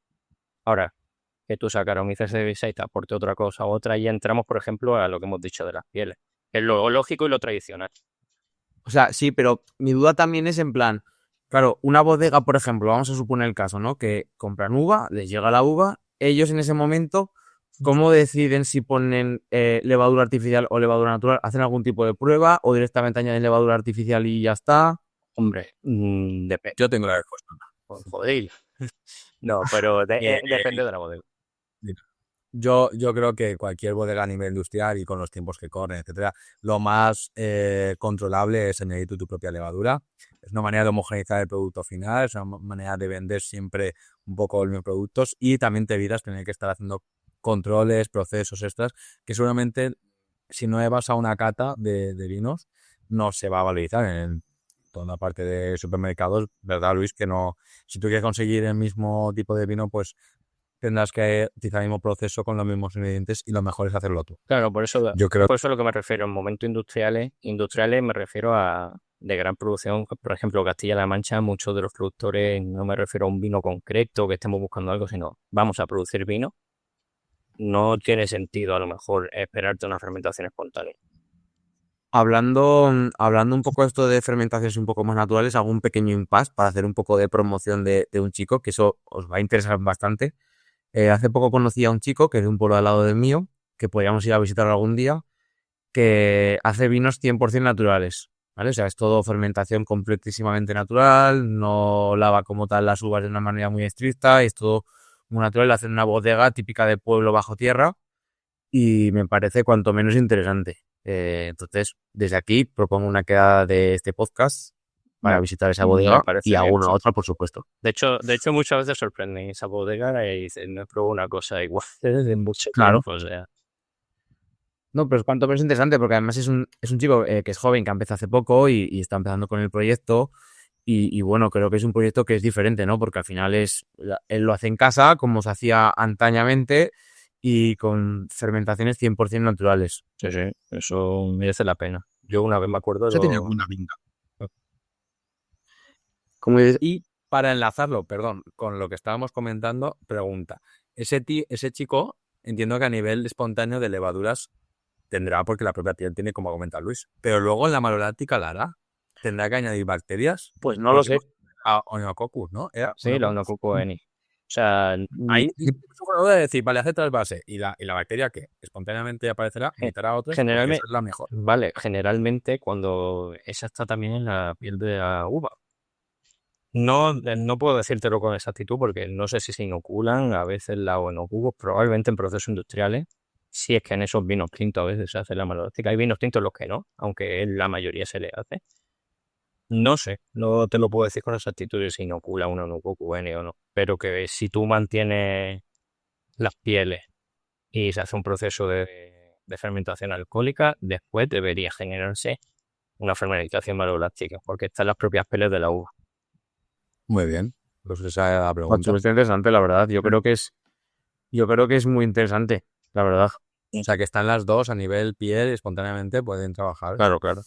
Ahora, que tu Saccharomyces cerevisiae te aporte otra cosa u otra, y entramos, por ejemplo, a lo que hemos dicho de las pieles, que es lo lógico y lo tradicional.
O sea, sí, pero mi duda también es en plan, claro, una bodega, por ejemplo, vamos a suponer el caso, ¿no? Que compran uva, les llega la uva, ellos en ese momento, ¿cómo deciden si ponen levadura artificial o levadura natural? ¿Hacen algún tipo de prueba o directamente añaden levadura artificial y ya está?
Hombre, depende.
Yo tengo la respuesta.
Joder. No, pero depende de la bodega.
Yo creo que cualquier bodega a nivel industrial y con los tiempos que corren, etcétera, lo más controlable es añadir tu propia levadura. Es una manera de homogeneizar el producto final, es una manera de vender siempre un poco los mismos productos y también te evitas tener que estar haciendo controles, procesos extras, que seguramente si no vas a una cata de vinos no se va a valorizar en toda la parte de supermercados, ¿verdad, Luis? Que no, si tú quieres conseguir el mismo tipo de vino, pues tendrás que utilizar el mismo proceso con los mismos ingredientes y lo mejor es hacerlo tú.
Claro, por eso
Yo creo
es lo que me refiero. En momentos industriales me refiero a de gran producción. Por ejemplo, Castilla-La Mancha, muchos de los productores, no me refiero a un vino concreto que estemos buscando algo, sino vamos a producir vino. No tiene sentido a lo mejor esperarte una fermentación espontánea.
Hablando un poco de esto de fermentaciones un poco más naturales, hago un pequeño impasse para hacer un poco de promoción de un chico, que eso os va a interesar bastante. Hace poco conocí a un chico que es de un pueblo al lado del mío, que podríamos ir a visitar algún día, que hace vinos 100% naturales, ¿vale? O sea, es todo fermentación completísimamente natural, no lava como tal las uvas de una manera muy estricta, es todo muy natural, hace una bodega típica de pueblo bajo tierra y me parece cuanto menos interesante. Entonces, desde aquí propongo una quedada de este podcast para visitar esa bodega
Me parece
y
bien,
alguna
sí.
otra, por supuesto.
De hecho, muchas veces sorprenden esa bodega y dicen, no he probado una cosa igual desde mucho
Claro.
tiempo. O sea,
No, pero es cuanto menos interesante porque además es un chico que es joven, que ha empezado hace poco y está empezando con el proyecto y bueno, creo que es un proyecto que es diferente, ¿no? Porque al final él lo hace en casa como se hacía antañamente y con fermentaciones 100% naturales.
sí, eso merece la pena. Yo una vez me acuerdo
Eso tiene alguna pinta.
Como dices,
Y para enlazarlo, perdón, con lo que estábamos comentando, pregunta. Ese chico, entiendo que a nivel espontáneo de levaduras tendrá, porque la propia piel tiene, como comenta Luis. Pero luego en la maloláctica la hará. ¿Tendrá que añadir bacterias?
Pues no lo sé.
A Oenococcus, ¿no? ¿Era
Sí, la
Oenococcus?
Onococo Eni. O sea,
Ahí voy a decir, vale, hace trasvase. ¿Y la bacteria que espontáneamente aparecerá? ¿Imitará a otros? Porque esa
generalmente,
es la mejor.
vale, generalmente cuando esa está también en la piel de la uva. No puedo decírtelo con exactitud porque no sé si se inoculan a veces la Oenococcus, probablemente en procesos industriales. Si es que en esos vinos tintos a veces se hace la malolástica. Hay vinos tintos los que no, aunque en la mayoría se le hace. No sé, no te lo puedo decir con exactitud de si inocula una Oenococcus N o no. Pero que si tú mantienes las pieles y se hace un proceso de fermentación alcohólica, después debería generarse una fermentación malolástica, porque están las propias pieles de la uva.
Muy bien. Pues esa es la pregunta.
Bastante interesante, la verdad. Yo creo que es muy interesante, la verdad.
O sea, que están las dos a nivel piel, espontáneamente pueden trabajar.
Claro, claro.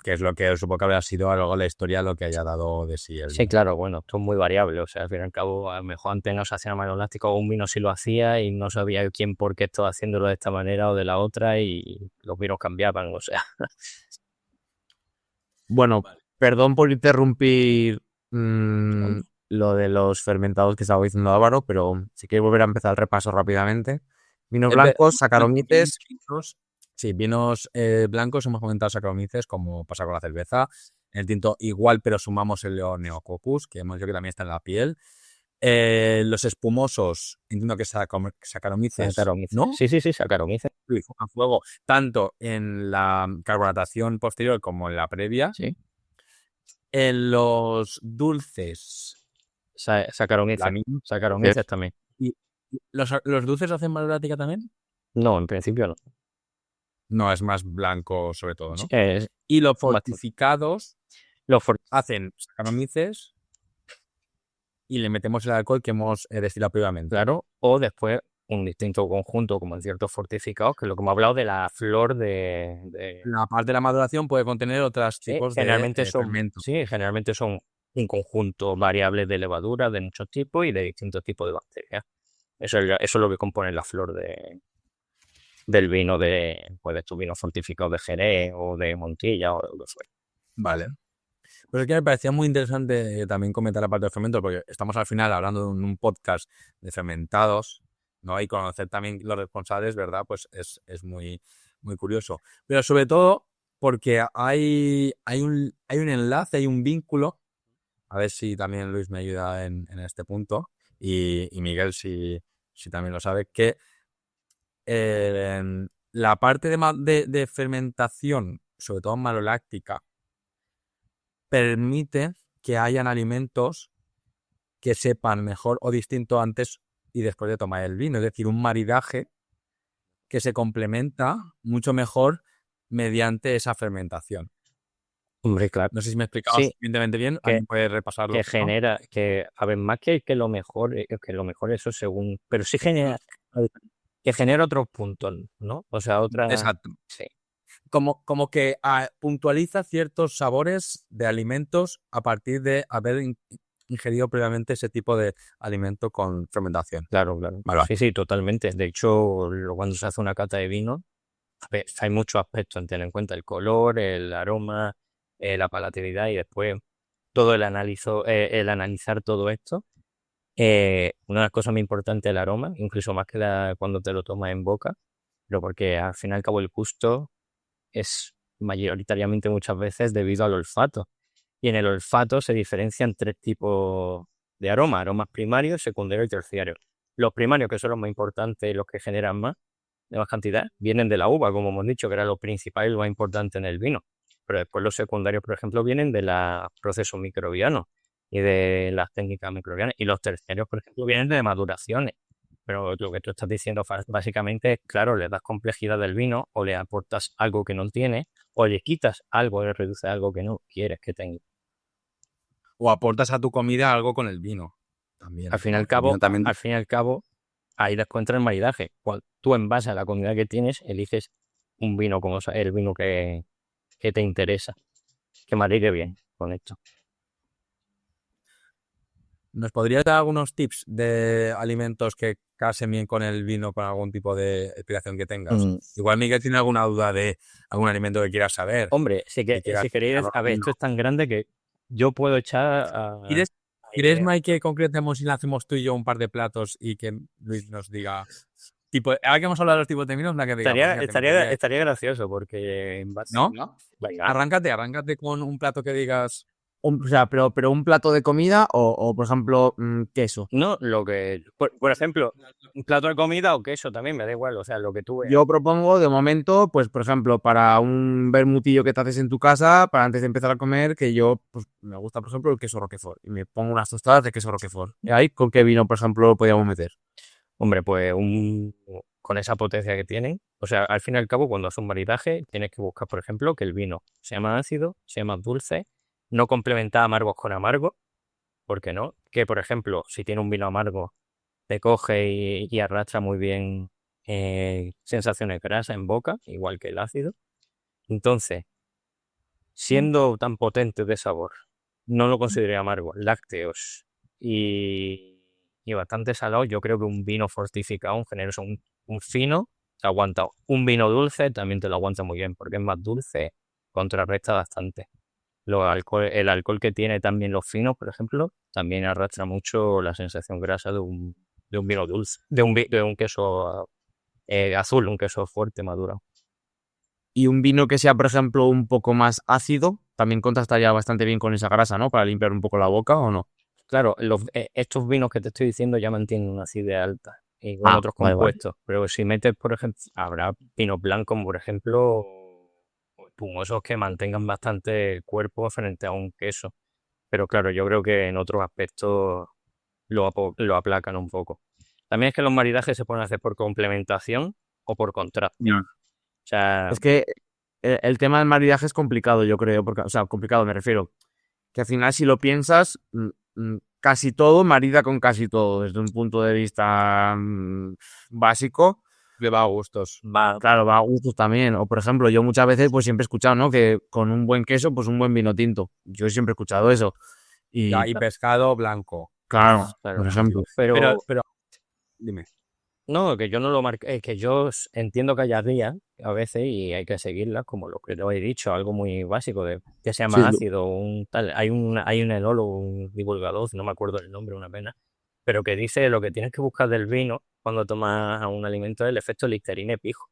Que es lo que supongo que habrá sido a lo largo de la historia lo que haya dado de sí el
Sí,
vino.
claro, bueno, esto es muy variable. O sea, al fin y al cabo, a lo mejor antes no se hacía malolástico o un vino sí lo hacía y no sabía quién por qué estaba haciéndolo de esta manera o de la otra y los vinos cambiaban. O sea,
Bueno, perdón por interrumpir lo de los fermentados que estaba diciendo Álvaro, pero si quieres volver a empezar el repaso rápidamente. Vinos blancos, Saccharomyces.
Sí, vinos blancos hemos comentado Saccharomyces, como pasa con la cerveza. En el tinto igual, pero sumamos el Oenococcus, que hemos dicho que también está en la piel. Los espumosos, entiendo que Saccharomyces,
Saccharomyces.
¿no?
Sí, Saccharomyces.
A fuego, tanto en la carbonatación posterior como en la previa.
Sí.
En los dulces,
Saccharomyces.
la misma.
Saccharomyces también.
¿Y los dulces hacen malolática también?
No, en principio no.
No, es más blanco sobre todo,
Sí,
¿no? Y los fortificados
los for-
hacen Saccharomyces y le metemos el alcohol que hemos destilado previamente.
claro, o después un distinto conjunto, como en ciertos fortificados, que es lo que hemos hablado de la flor de
La parte de la maduración puede contener otros
sí,
tipos
generalmente
de fermentos.
sí, generalmente son un conjunto variable de levadura de muchos tipos y de distintos tipos de bacterias. Eso es lo que compone la flor del vino pues de estos vinos fortificados de Jerez o de Montilla o lo que fuera.
Vale. Pero es que me parecía muy interesante también comentar la parte del fermento, porque estamos al final hablando de un podcast de fermentados, ¿no? Y conocer también los responsables, ¿verdad? Pues es muy, muy curioso. Pero sobre todo porque hay un enlace, hay un vínculo. A ver si también Luis me ayuda en este punto. Y Miguel, si también lo sabe, que la parte de fermentación, sobre todo maloláctica, permite que hayan alimentos que sepan mejor o distinto antes y después de tomar el vino. Es decir, un maridaje que se complementa mucho mejor mediante esa fermentación.
Hombre, claro.
No sé si me he explicado
Sí,
suficientemente bien.
que-
¿Alguien puede repasarlo?
que
¿no?
genera, a ver, más que lo mejor, eso según, pero sí genera, que genera otros puntos, ¿no? O sea,
Exacto.
sí.
Como que puntualiza ciertos sabores de alimentos a partir de haber ingerido previamente ese tipo de alimento con fermentación.
Claro.
Vale.
Sí, totalmente. De hecho, cuando se hace una cata de vino, hay muchos aspectos en tener en cuenta: el color, el aroma, la palatabilidad y después todo el analizar todo esto. Una de las cosas muy importantes es el aroma, incluso más que cuando te lo tomas en boca, pero porque al fin y al cabo el gusto es mayoritariamente muchas veces debido al olfato. Y en el olfato se diferencian tres tipos de aromas primarios, secundarios y terciarios. Los primarios, que son los más importantes y los que generan de más cantidad, vienen de la uva, como hemos dicho, que era lo principal y lo más importante en el vino. Pero después los secundarios, por ejemplo, vienen de los procesos microbianos y de las técnicas microbianas. Y los terciarios, por ejemplo, vienen de maduraciones. Pero lo que tú estás diciendo básicamente es, claro, le das complejidad del vino o le aportas algo que no tiene o le quitas algo, le reduces algo que no quieres que tenga.
O aportas a tu comida algo con el vino. También.
Al fin y
¿no?
al cabo,
El vino también.
ahí descuentas el maridaje. Tú, en base a la comida que tienes, eliges un vino como el vino que te interesa, que maride bien con esto.
¿nos podrías dar algunos tips de alimentos que casen bien con el vino, con algún tipo de explicación que tengas? Igual Miguel tiene alguna duda de algún alimento que quieras saber.
Hombre, si
quieras
queréis,
explicarlo
a ver,
al
esto es tan grande que yo puedo echar a
¿Quieres,
idea.
Mike, que concretemos y lancemos tú y yo un par de platos y que Luis nos diga, tipo, ahora que hemos hablado de los tipos de vinos, la que diga, pues, fíjate, me podría-
Estaría gracioso porque
¿no?
venga,
Arráncate con un plato que digas,
O sea, pero un plato de comida o por ejemplo, queso.
no, lo que, por ejemplo, un plato de comida o queso también me da igual, o sea, lo que tú veas.
Yo propongo de momento, pues por ejemplo, para un vermutillo que te haces en tu casa, para antes de empezar a comer, que yo, pues me gusta, por ejemplo, el queso Roquefort. Y me pongo unas tostadas de queso Roquefort. ¿Y ahí con qué vino, por ejemplo, lo podríamos meter?
Hombre, pues con esa potencia que tienen, o sea, al fin y al cabo, cuando haces un maridaje, tienes que buscar, por ejemplo, que el vino sea más ácido, sea más dulce, no complementar amargos con amargos, ¿por qué no? Que, por ejemplo, si tiene un vino amargo, te coge y arrastra muy bien sensaciones grasas en boca, igual que el ácido. Entonces, siendo tan potente de sabor, no lo consideré amargo, lácteos y bastante salado, yo creo que un vino fortificado, un generoso, un fino, te aguanta. Un vino dulce también te lo aguanta muy bien, porque es más dulce, contrarresta bastante. El alcohol que tiene también los finos, por ejemplo, también arrastra mucho la sensación grasa de un vino dulce, de un queso azul, un queso fuerte, maduro.
Y un vino que sea, por ejemplo, un poco más ácido, también contrastaría bastante bien con esa grasa, ¿no? Para limpiar un poco la boca, ¿o no?
Claro, estos vinos que te estoy diciendo ya mantienen una acidez alta y con otros
vale.
compuestos. Pero si metes, por ejemplo, habrá vinos blancos, por ejemplo, o espumosos que mantengan bastante cuerpo frente a un queso. Pero claro, yo creo que en otros aspectos lo aplacan un poco. También es que los maridajes se pueden hacer por complementación o por contraste.
Ya.
O sea,
Es que el tema del maridaje es complicado, yo creo, porque, o sea, complicado me refiero, que al final si lo piensas, casi todo marida con casi todo, desde un punto de vista básico.
le va a gustos.
Claro, va a gustos también. O por ejemplo, yo muchas veces pues siempre he escuchado, ¿no? Que con un buen queso, pues un buen vino tinto. Yo siempre he escuchado eso. Y
Ya, y pescado blanco.
claro,
claro.
por ejemplo.
Pero, dime.
No, que yo no lo marqué, es que yo entiendo que haya días a veces y hay que seguirlas, como lo que te he dicho, algo muy básico de que sea más
Sí,
ácido, un tal. Hay un enólogo, un divulgador, no me acuerdo el nombre, una pena, pero que dice lo que tienes que buscar del vino cuando tomas un alimento es el efecto Listerine pijo.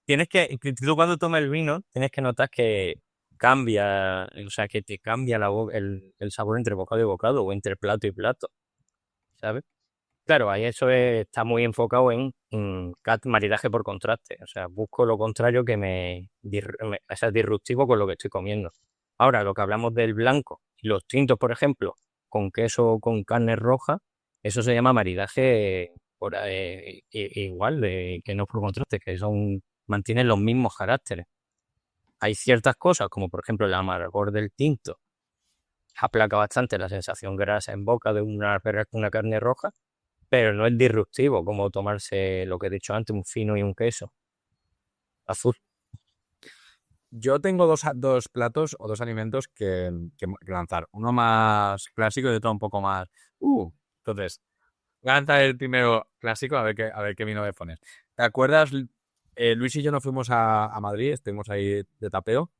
Que tú cuando tomas el vino, tienes que notar que cambia, o sea, que te cambia el sabor entre bocado y bocado o entre plato y plato, ¿sabes? Claro, ahí está muy enfocado en maridaje por contraste. O sea, busco lo contrario que o sea, disruptivo con lo que estoy comiendo. Ahora, lo que hablamos del blanco y los tintos, por ejemplo, con queso o con carne roja, eso se llama maridaje igual, que no por contraste, que mantienen los mismos caracteres. Hay ciertas cosas, como por ejemplo el amargor del tinto, aplaca bastante la sensación grasa en boca de una carne roja, pero no es disruptivo como tomarse lo que he dicho antes, un fino y un queso azul.
Yo tengo dos platos o dos alimentos que lanzar. Uno más clásico y otro un poco más... Entonces, voy a lanzar el primero clásico a ver qué vino me pones. ¿Te acuerdas? Luis y yo nos fuimos a Madrid, estuvimos ahí de tapeo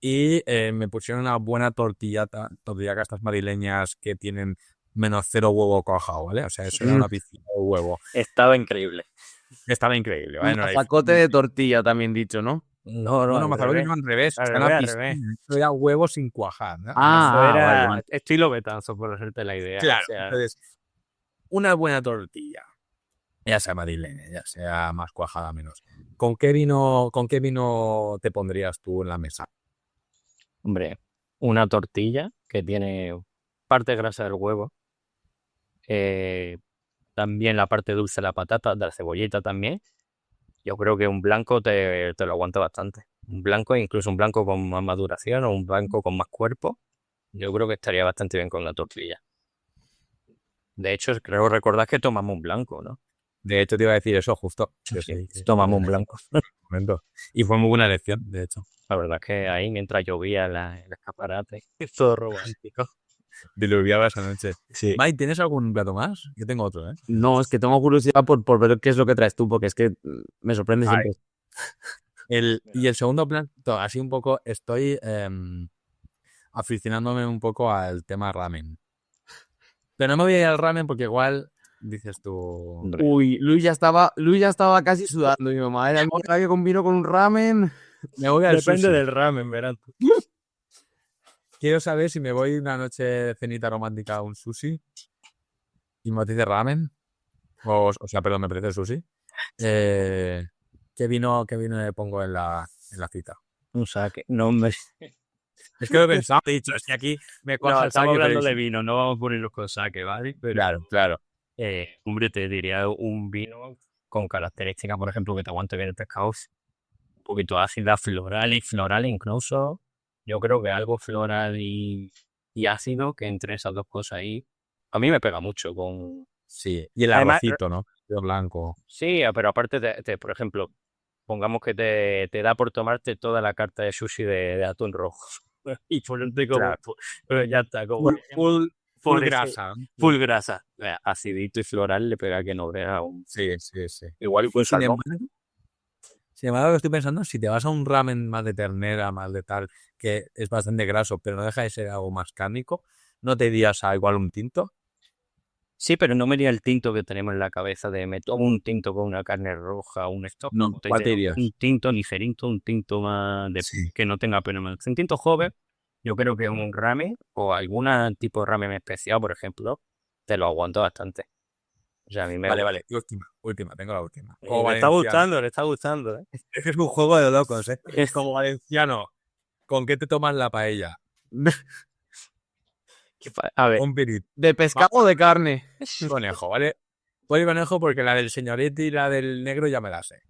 y me pusieron una buena tortilla estas madrileñas que tienen menos 0 huevo cuajado, ¿vale? O sea, eso era una piscina de huevo.
Estaba increíble.
Estaba increíble, ¿vale?
Un
No era
mazacote de tortilla también dicho, ¿no?
No,
No, mazacote no al revés.
Al
Está en la
revés, al
piscina. Eso era huevo sin cuajar, ¿no?
Eso
Ah,
era
vale.
estilo Betanzo, por hacerte la idea.
Claro,
O sea,
entonces, una buena tortilla, ya sea madrileña, ya sea más cuajada menos. ¿Con qué vino te pondrías tú en la mesa?
hombre, una tortilla que tiene parte grasa del huevo, también la parte dulce de la patata, de la cebollita también. Yo creo que un blanco te lo aguanta bastante. Un blanco, incluso un blanco con más maduración o un blanco con más cuerpo, yo creo que estaría bastante bien con la tortilla. De hecho, creo recordar que tomamos un blanco, ¿no?
De hecho, te iba a decir eso justo.
Sí, tomamos un blanco.
Momento. Y fue muy buena elección, de hecho.
La verdad es que ahí, mientras llovía el escaparate, es todo romántico.
Diluviaba esa noche.
Sí.
Mike, ¿tienes algún plato más? Yo tengo otro, ¿eh?
No, es que tengo curiosidad por ver qué es lo que traes tú, porque es que me sorprende
Ay.
siempre.
Y el segundo plato, así un poco, estoy aficionándome un poco al tema ramen. Pero no me voy a ir al ramen porque igual dices tú...
Hombre,
Uy, Luis ya estaba casi sudando. Mi mamá era el que combinó con un ramen.
Me voy al
depende
sushi.
del ramen, verás tú.
Quiero saber si me voy una noche de cenita romántica a un sushi y me apetece ramen. O sea, perdón, me apetece sushi. ¿Qué vino le pongo en la cita?
Un saque. No, hombre.
Es que lo he pensado, he dicho, es que aquí me
No,
cuaja el
estamos
saque,
hablando
pero
de vino, no vamos a ponerlos con saque, ¿vale? Pero,
Claro.
hombre, te diría un vino con características, por ejemplo, que te aguante bien el pescado, un poquito ácida, floral incluso. Yo creo que algo floral y ácido, que entre esas dos cosas ahí, a mí me pega mucho con...
Sí, y el
Además,
arrocito, ¿no? El blanco.
Sí, pero aparte, por ejemplo, pongamos que te da por tomarte toda la carta de sushi de atún rojo. Y ponerte como...
Claro.
Pero ya está, como...
Full
por ese-
grasa.
Full grasa. Acidito y floral le pega que no vea.
Sí.
Igual buen
Sin
salmón.
embargo, lo que estoy pensando, si te vas a un ramen más de ternera, más de tal, que es bastante graso, pero no deja de ser algo más cárnico, ¿no te dirías a igual un tinto?
Sí, pero no me diría el tinto que tenemos en la cabeza de me tomo un tinto con una carne roja, un esto.
No, ¿cuál te dirías?
Un tinto ligerito, un tinto más
Sí.
que no tenga pena más. Un tinto joven, yo creo que un ramen o algún tipo de ramen especial, por ejemplo, te lo aguanto bastante. O sea, a mí me
Vale. Y última, tengo la última. Como
le está
valenciano.
gustando, le está gustando, ¿eh?
Es que es un juego de locos, ¿eh? Es como valenciano. ¿Con qué te tomas la paella?
A ver,
Un pirito.
¿De pescado o de carne?
Conejo, ¿vale? Voy conejo porque la del señorito y la del negro ya me la sé.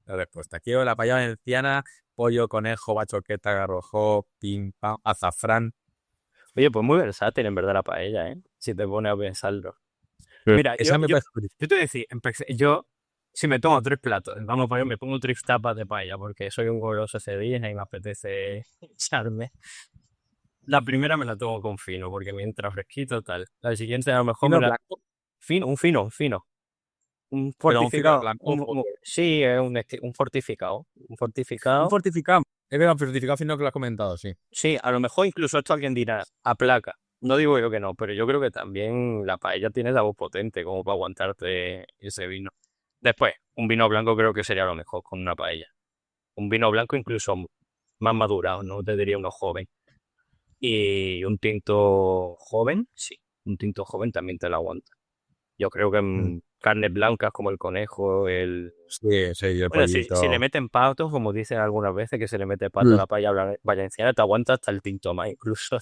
La respuesta. Quiero la paella valenciana, pollo, conejo, bachoqueta, garrojo, pim, pam, azafrán.
oye, pues muy versátil en verdad la paella, ¿eh? Si te pones a pensarlo. Mira,
Esa me parece...
yo te voy a decir, yo si me tomo 3 platos, vamos para allá, me pongo 3 tapas de paella porque soy un goloso ese día y me apetece echarme. La primera me la tomo con fino porque me entra fresquito tal. La siguiente a lo mejor
¿Fino
me la...
blanco?
Fino. Un
Pero un fino
fortificado.
blanco.
Sí, es un fortificado. Un fortificado.
Un fortificado. Es verdad, un fortificado fino que lo has comentado, sí.
Sí, a lo mejor incluso esto alguien dirá, a placa. No digo yo que no, pero yo creo que también la paella tiene la voz potente como para aguantarte ese vino. Después, un vino blanco creo que sería lo mejor con una paella. Un vino blanco incluso más madurado, no te diría uno joven. Y un tinto joven, sí, un tinto joven también te lo aguanta. Yo creo que en carnes blancas como el conejo, el...
Sí, el
Bueno,
pollito.
si le meten patos, como dicen algunas veces, que se le mete pato a la paella valenciana, te aguanta hasta el tinto más incluso.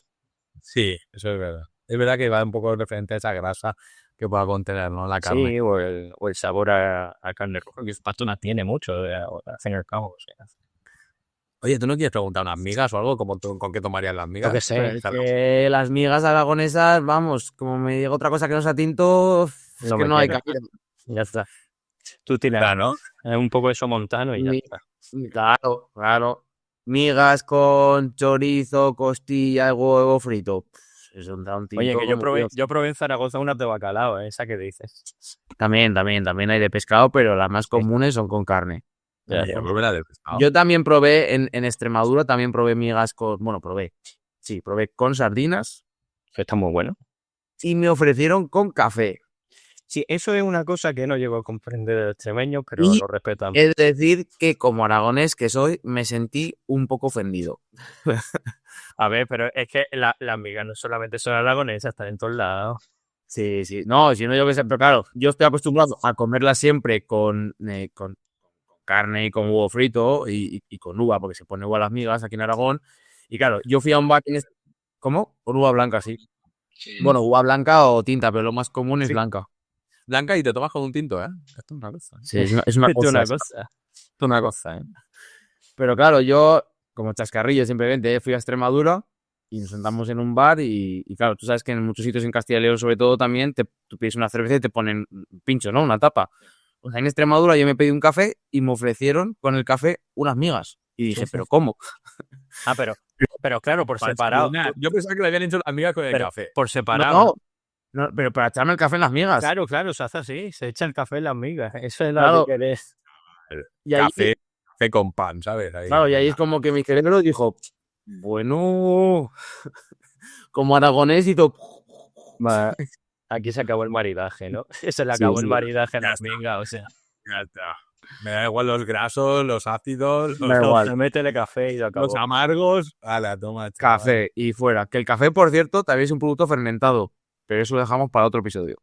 Sí, eso es verdad. Es verdad que va un poco referente a esa grasa que pueda contener, ¿no? La carne.
Sí, o el sabor a carne roja, que pato no tiene mucho, al fin y al cabo. O sea.
Oye, ¿tú no quieres preguntar unas migas o algo? ¿Con qué tomarías las migas?
Yo qué sé.
Pero es que las migas aragonesas, vamos, como me diga otra cosa que no sea tinto, es
No
que
me
no hay
queda.
cabida.
Ya está. Tú tienes
¿no?
un poco eso montano y ya
Mi-
está.
Claro. Migas con chorizo, costilla y huevo frito. Es un tinto
Oye, que
como Dios.
yo probé en Zaragoza unas de bacalao, esa que dices.
También hay de pescado, pero las más comunes son con carne.
Ya,
Yo probé la del pescado.
Yo también probé en Extremadura, también probé migas con, bueno, probé con sardinas
está muy bueno.
y me ofrecieron con café.
Sí, eso es una cosa que no llego a comprender del extremeño, pero
Y
lo respetan.
Es decir, que como aragonés que soy, me sentí un poco ofendido.
A ver, pero es que las migas no solamente son aragonesas, están en todos lados.
Sí. No, si no yo que sé, pero claro, yo estoy acostumbrado a comerla siempre con carne y con huevo frito y con uva, porque se pone uva a las migas aquí en Aragón. Y claro, yo fui a un bar ¿Cómo? Con uva blanca, sí. Bueno, uva blanca o tinta, pero lo más común es
Sí.
blanca.
Blanca y te tomas con un tinto, ¿eh? Esto es una cosa.
Sí, es una
Esto es
cosa.
una cosa.
Esto es una cosa, ¿eh?
Pero claro, yo, como chascarrillo, simplemente fui a Extremadura y nos sentamos en un bar y claro, tú sabes que en muchos sitios en Castilla y León, sobre todo, también tú pides una cerveza y te ponen pincho, ¿no? Una tapa. O sea, en Extremadura yo me pedí un café y me ofrecieron con el café unas migas. Y dije, ¿pero cómo?
Ah, pero Pero claro, por
Para
separado.
desayunar. Yo pensaba que le habían hecho las migas con el
Pero
café.
por separado.
No, no, pero para echarme el café en las migas.
Claro, se hace así, se echa el café en las migas. Eso es lo
Claro.
que querés.
Y ahí,
Café con pan, ¿sabes? Ahí.
claro, y ahí es como que mi cerebro dijo, bueno, como aragonés hizo...
Aquí se acabó el maridaje, ¿no? Se le acabó el maridaje en
Ya
las
está.
migas, o sea.
Ya está. Me da igual los grasos, los ácidos,
Da igual.
Se métele café y se acabó.
los amargos. Ala, toma, chaval.
Café y fuera. Que el café, por cierto, también es un producto fermentado, pero eso lo dejamos para otro episodio.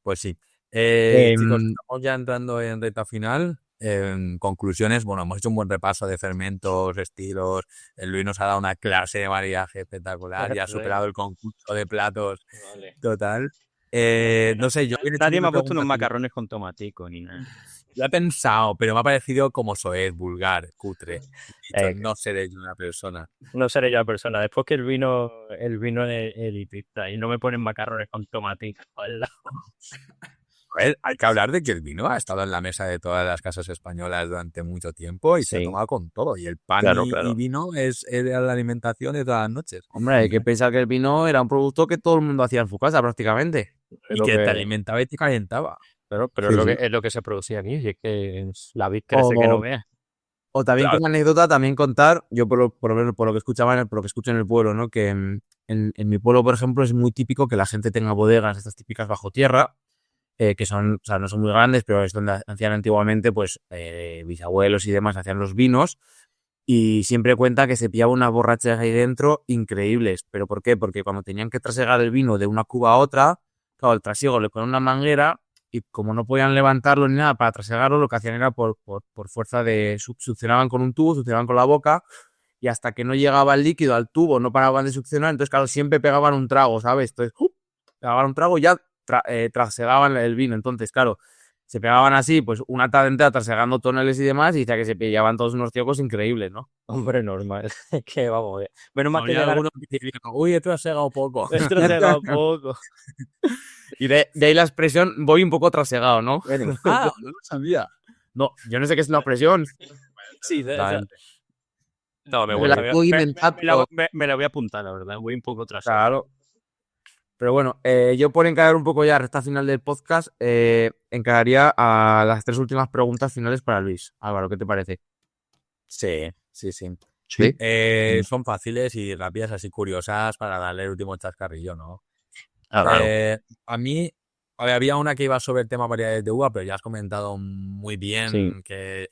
Pues sí.
Em,
Chicos, estamos ya entrando en recta final. En conclusiones, bueno, hemos hecho un buen repaso de fermentos, estilos. El Luis nos ha dado una clase de maridaje espectacular y ha
Sí.
superado el concurso de platos
Vale.
total. No sé, yo
Nadie me ha puesto unos macarrones con tomatico ni nada.
Lo he pensado, pero me ha parecido como soez, vulgar, cutre. He dicho,
Eh,
no seré yo una persona.
No seré yo la persona. Después que el vino es elitista y no me ponen macarrones con tomatico al lado.
Joder, hay que hablar de que el vino ha estado en la mesa de todas las casas españolas durante mucho tiempo y se ha
Sí.
tomado con todo. Y el pan
Claro,
y
claro.
vino era la alimentación de todas las noches.
Hombre, hay que pensar que el vino era un producto que todo el mundo hacía en su casa prácticamente.
Y
Lo
que te
que-
alimentaba y te calentaba.
Pero
Sí,
es, lo
sí.
que, es lo que se producía aquí. Y es que la vid crece que no veas.
O también
Claro.
como anécdota, también contar, yo por lo que escuchaba, por lo que escucho en el pueblo, ¿no? Que en mi pueblo, por ejemplo, es muy típico que la gente tenga bodegas, estas típicas bajo tierra, que son, o sea, no son muy grandes, pero es donde hacían antiguamente, pues, bisabuelos y demás, hacían los vinos. Y siempre cuenta que se pillaba unas borracheras ahí dentro increíbles. ¿Pero por qué? Porque cuando tenían que trasegar el vino de una cuba a otra, claro, el trasiego le ponían una manguera y como no podían levantarlo ni nada para trasegarlo, lo que hacían era por fuerza de... succionaban con un tubo, succionaban con la boca y hasta que no llegaba el líquido al tubo no paraban de succionar, entonces claro, siempre pegaban un trago, ¿sabes? Entonces, pegaban un trago y ya trasegaban el vino. Entonces, claro, se pegaban así, pues una tarde entera trasegando toneles y demás, y decía que se pillaban todos unos ciegos increíbles, ¿no?
Hombre, normal. Es que vamos a ver. Menos mal que
Había
llegar.
algunos que decían, uy, esto ha segado poco.
Esto se va un poco.
Y de ahí la expresión, voy un poco trasegado, ¿no?
Ah, no lo sabía.
No, yo no sé qué es la expresión.
Sí,
Totalmente.
no, me
Me la puedo inventar, pero-
me la voy a apuntar, la verdad. Voy un poco tras.
Claro. Pero bueno, yo por encarar un poco ya recta final del podcast, encararía a las 3 últimas preguntas finales para Luis. Álvaro, ¿qué te parece?
Sí.
Sí.
Son fáciles y rápidas, así curiosas para darle el último chascarrillo, ¿no?
Claro.
A mí había una que iba sobre el tema variedades de uva, pero ya has comentado muy bien
Sí.
que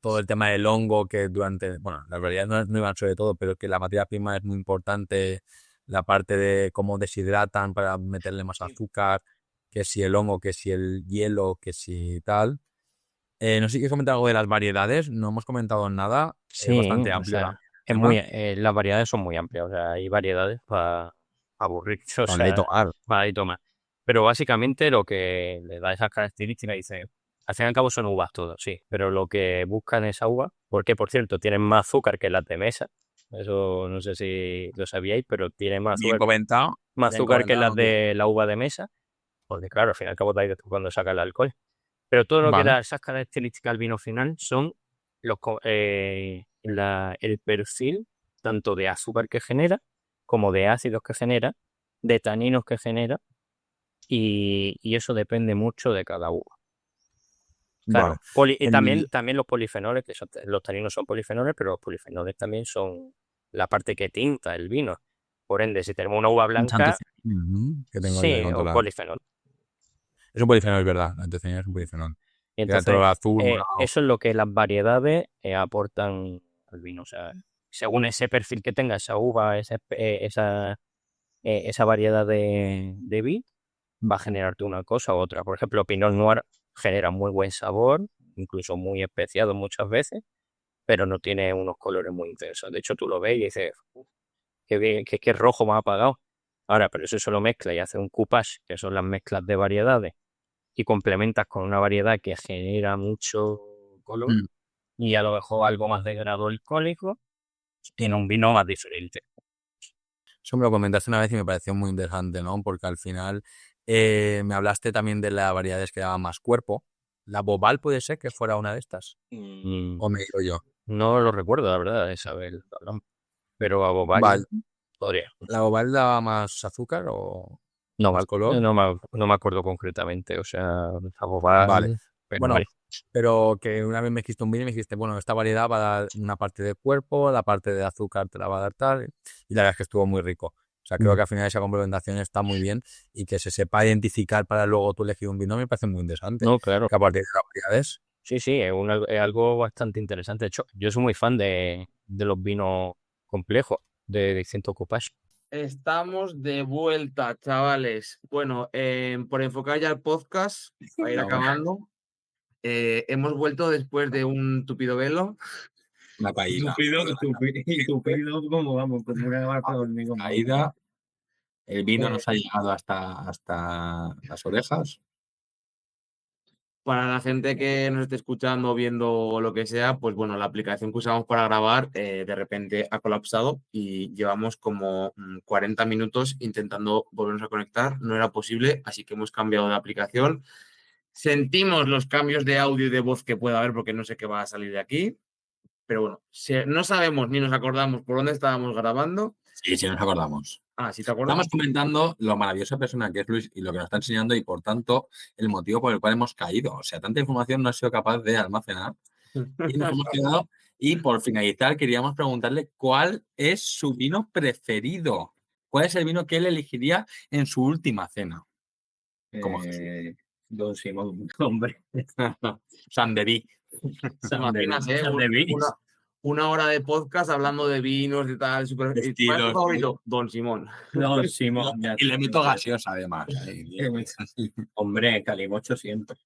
todo el tema del hongo, que durante, bueno, las variedades no iban sobre todo, pero que la materia prima es muy importante, la parte de cómo deshidratan para meterle más azúcar, que si el hongo, que si el hielo, que si tal. No sé si quieres comentar algo de las variedades, no hemos comentado nada,
Sí,
es bastante
o
amplio.
sea,
el
es
tema.
muy, las variedades son muy amplias. O sea, hay variedades para aburrirse, o
Para
sea,
tomar.
para ahí tomar. Pero básicamente lo que le da esas características, dice, al fin y al cabo son uvas todas, sí, pero lo que buscan esa uva, porque por cierto tienen más azúcar que las de mesa, eso no sé si lo sabíais, pero tienen más
Bien
azúcar,
comentado.
más
bien
azúcar que las
comentado,
de la uva de mesa, porque claro, al fin y al cabo de ahí cuando saca el alcohol. Pero todo lo que
Vale.
da esas características al vino final son el perfil tanto de azúcar que genera, como de ácidos que genera, de taninos que genera, y eso depende mucho de cada uva. Claro,
Vale.
y también los polifenoles, los taninos son polifenoles, pero los polifenoles también son la parte que tinta el vino. Por ende, si tenemos una uva blanca,
Que tengo
sí,
que
o
controlar.
polifenol.
Es un polifenol, es verdad. La antecedente es un polifenol.
Y
Queda
entonces,
todo azul, morado.
eso es lo que las variedades aportan al vino. O sea, según ese perfil que tenga esa uva, esa variedad de vid, va a generarte una cosa u otra. Por ejemplo, Pinot Noir genera muy buen sabor, incluso muy especiado muchas veces, pero no tiene unos colores muy intensos. De hecho, tú lo ves y dices, qué bien, qué rojo me ha apagado. Ahora, pero eso se lo mezcla y hace un coupage, que son las mezclas de variedades, y complementas con una variedad que genera mucho color y a lo mejor algo más de grado alcohólico, tiene un vino más diferente.
Eso me lo comentaste una vez y me pareció muy interesante, ¿no? Porque al final me hablaste también de las variedades que daban más cuerpo. ¿La Bobal puede ser que fuera una de estas? ¿O me digo yo?
No lo recuerdo, la verdad, Isabel. pero a Bobal
Vale.
podría.
¿La Bobal daba más azúcar o
No,
más color?
no me acuerdo concretamente, o sea, a Bobal,
Vale.
pero
Bueno,
vale.
pero que una vez me dijiste un vino y me dijiste, bueno, esta variedad va a dar una parte de cuerpo, la parte de azúcar te la va a dar tal, y la verdad es que estuvo muy rico. O sea, creo que al final esa complementación está muy bien y que se sepa identificar para luego tú elegir un vino me parece muy interesante.
No, claro.
Que a partir de las variedades,
Sí, es algo bastante interesante. De hecho, yo soy muy fan de los vinos complejos, de distintos copages.
Estamos de vuelta, chavales. Bueno, por enfocar ya el podcast, para ir
No,
acabando, hemos vuelto después de un tupido velo.
una caída.
Tupido, como vamos, como una barca de hormigón.
Caída, el vino
Eh,
nos ha llegado hasta las orejas.
Para la gente que nos esté escuchando, viendo o lo que sea, pues bueno, la aplicación que usamos para grabar de repente ha colapsado y llevamos como 40 minutos intentando volvernos a conectar. No era posible, así que hemos cambiado de aplicación. Sentimos los cambios de audio y de voz que pueda haber porque no sé qué va a salir de aquí. Pero bueno, no sabemos ni nos acordamos por dónde estábamos grabando.
Sí, sí, nos acordamos.
Ah, ¿sí te acuerdas?
Estamos comentando lo maravillosa persona que es Luis y lo que nos está enseñando y, por tanto, el motivo por el cual hemos caído. O sea, tanta información no he sido capaz de almacenar y nos hemos quedado. Y por finalizar, queríamos preguntarle cuál es su vino preferido. ¿Cuál es el vino que él elegiría en su última cena? Como Jesús.
Don Simón, hombre.
Sanderí.
Imagínate, una hora de podcast hablando de vinos y tal. ¿Cuál es tu
Estilos,
favorito? Don Simón.
Don Simón.
Y le meto gaseosa, además.
Hombre, calimocho siempre.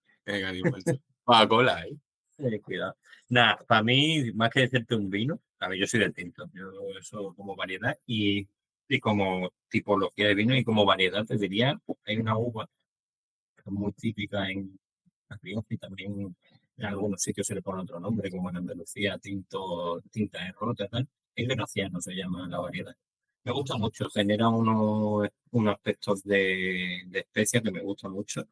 Coca-Cola, ¿eh?
Cuidado. Nada, para mí, más que decirte un vino, a mí yo soy del tinto. Yo eso como variedad y como tipología de vino y como variedad te diría, hay una uva muy típica en La Rioja y también en algunos sitios se le pone otro nombre, como en Andalucía, tinta de rota, tal. El venaciano se llama la variedad. Me gusta mucho, genera unos aspectos de especia que me gustan mucho.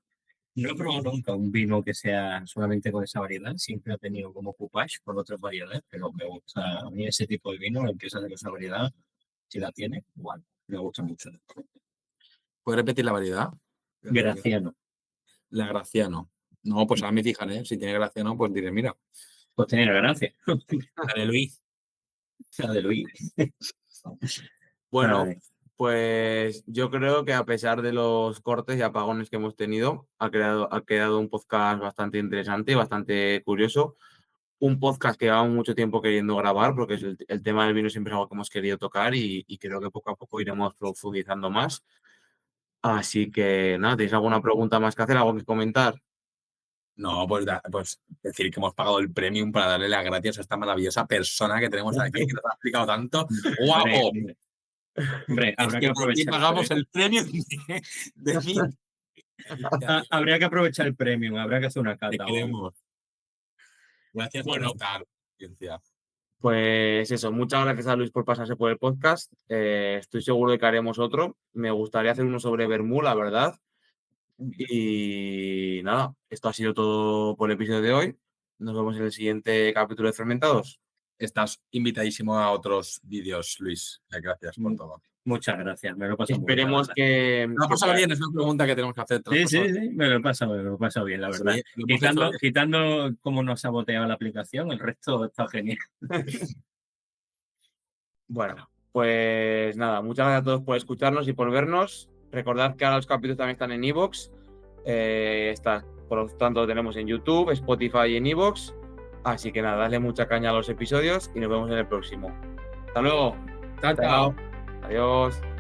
No he probado nunca un vino que sea solamente con esa variedad, siempre ha tenido como coupage con otras variedades, pero me gusta a mí ese tipo de vino, el que sale con esa variedad, si la tiene, igual, me gusta mucho.
¿Puedes repetir la variedad?
Graciano.
La Graciano. No, pues ahora me fijaré. Si tiene Graciano, pues diré, mira.
Pues tiene la gracia.
La de Luis.
La de Luis.
Bueno,
Ay.
pues yo creo que a pesar de los cortes y apagones que hemos tenido, ha quedado un podcast bastante interesante y bastante curioso. Un podcast que llevamos mucho tiempo queriendo grabar, porque el tema del vino siempre es algo que hemos querido tocar y creo que poco a poco iremos profundizando más. Así que nada, ¿tenéis alguna pregunta más que hacer? ¿Algo que comentar?
No, pues decir que hemos pagado el premium para darle las gracias a esta maravillosa persona que tenemos aquí, que nos ha explicado tanto. ¡Guapo!
Hombre, habrá que
Y
aprovechar.
pagamos el premium de mí.
Habría que aprovechar el premium, habrá que hacer una
Te
cata.
queremos. Gracias por
Bueno.
estar, ciencia.
Pues eso, muchas gracias a Luis por pasarse por el podcast. Estoy seguro de que haremos otro. Me gustaría hacer uno sobre Vermú, la verdad. Y nada, esto ha sido todo por el episodio de hoy. Nos vemos en el siguiente capítulo de Fermentados.
Estás invitadísimo a otros vídeos, Luis. Gracias por todo.
Muchas gracias, me lo he pasado muy bien,
Esperemos
la
que...
Me lo pasado bien, es una pregunta que tenemos que hacer.
verdad. Sí, me lo he pasado bien, la verdad.
Sí, lo hemos hecho-
Quitando cómo nos saboteaba la aplicación, el resto está genial.
Bueno, pues nada, muchas gracias a todos por escucharnos y por vernos. Recordad que ahora los capítulos también están en iVoox. Por lo tanto, lo tenemos en YouTube, Spotify y en iVoox. Así que nada, dadle mucha caña a los episodios y nos vemos en el próximo. Hasta luego.
Chao, chao.
Adiós.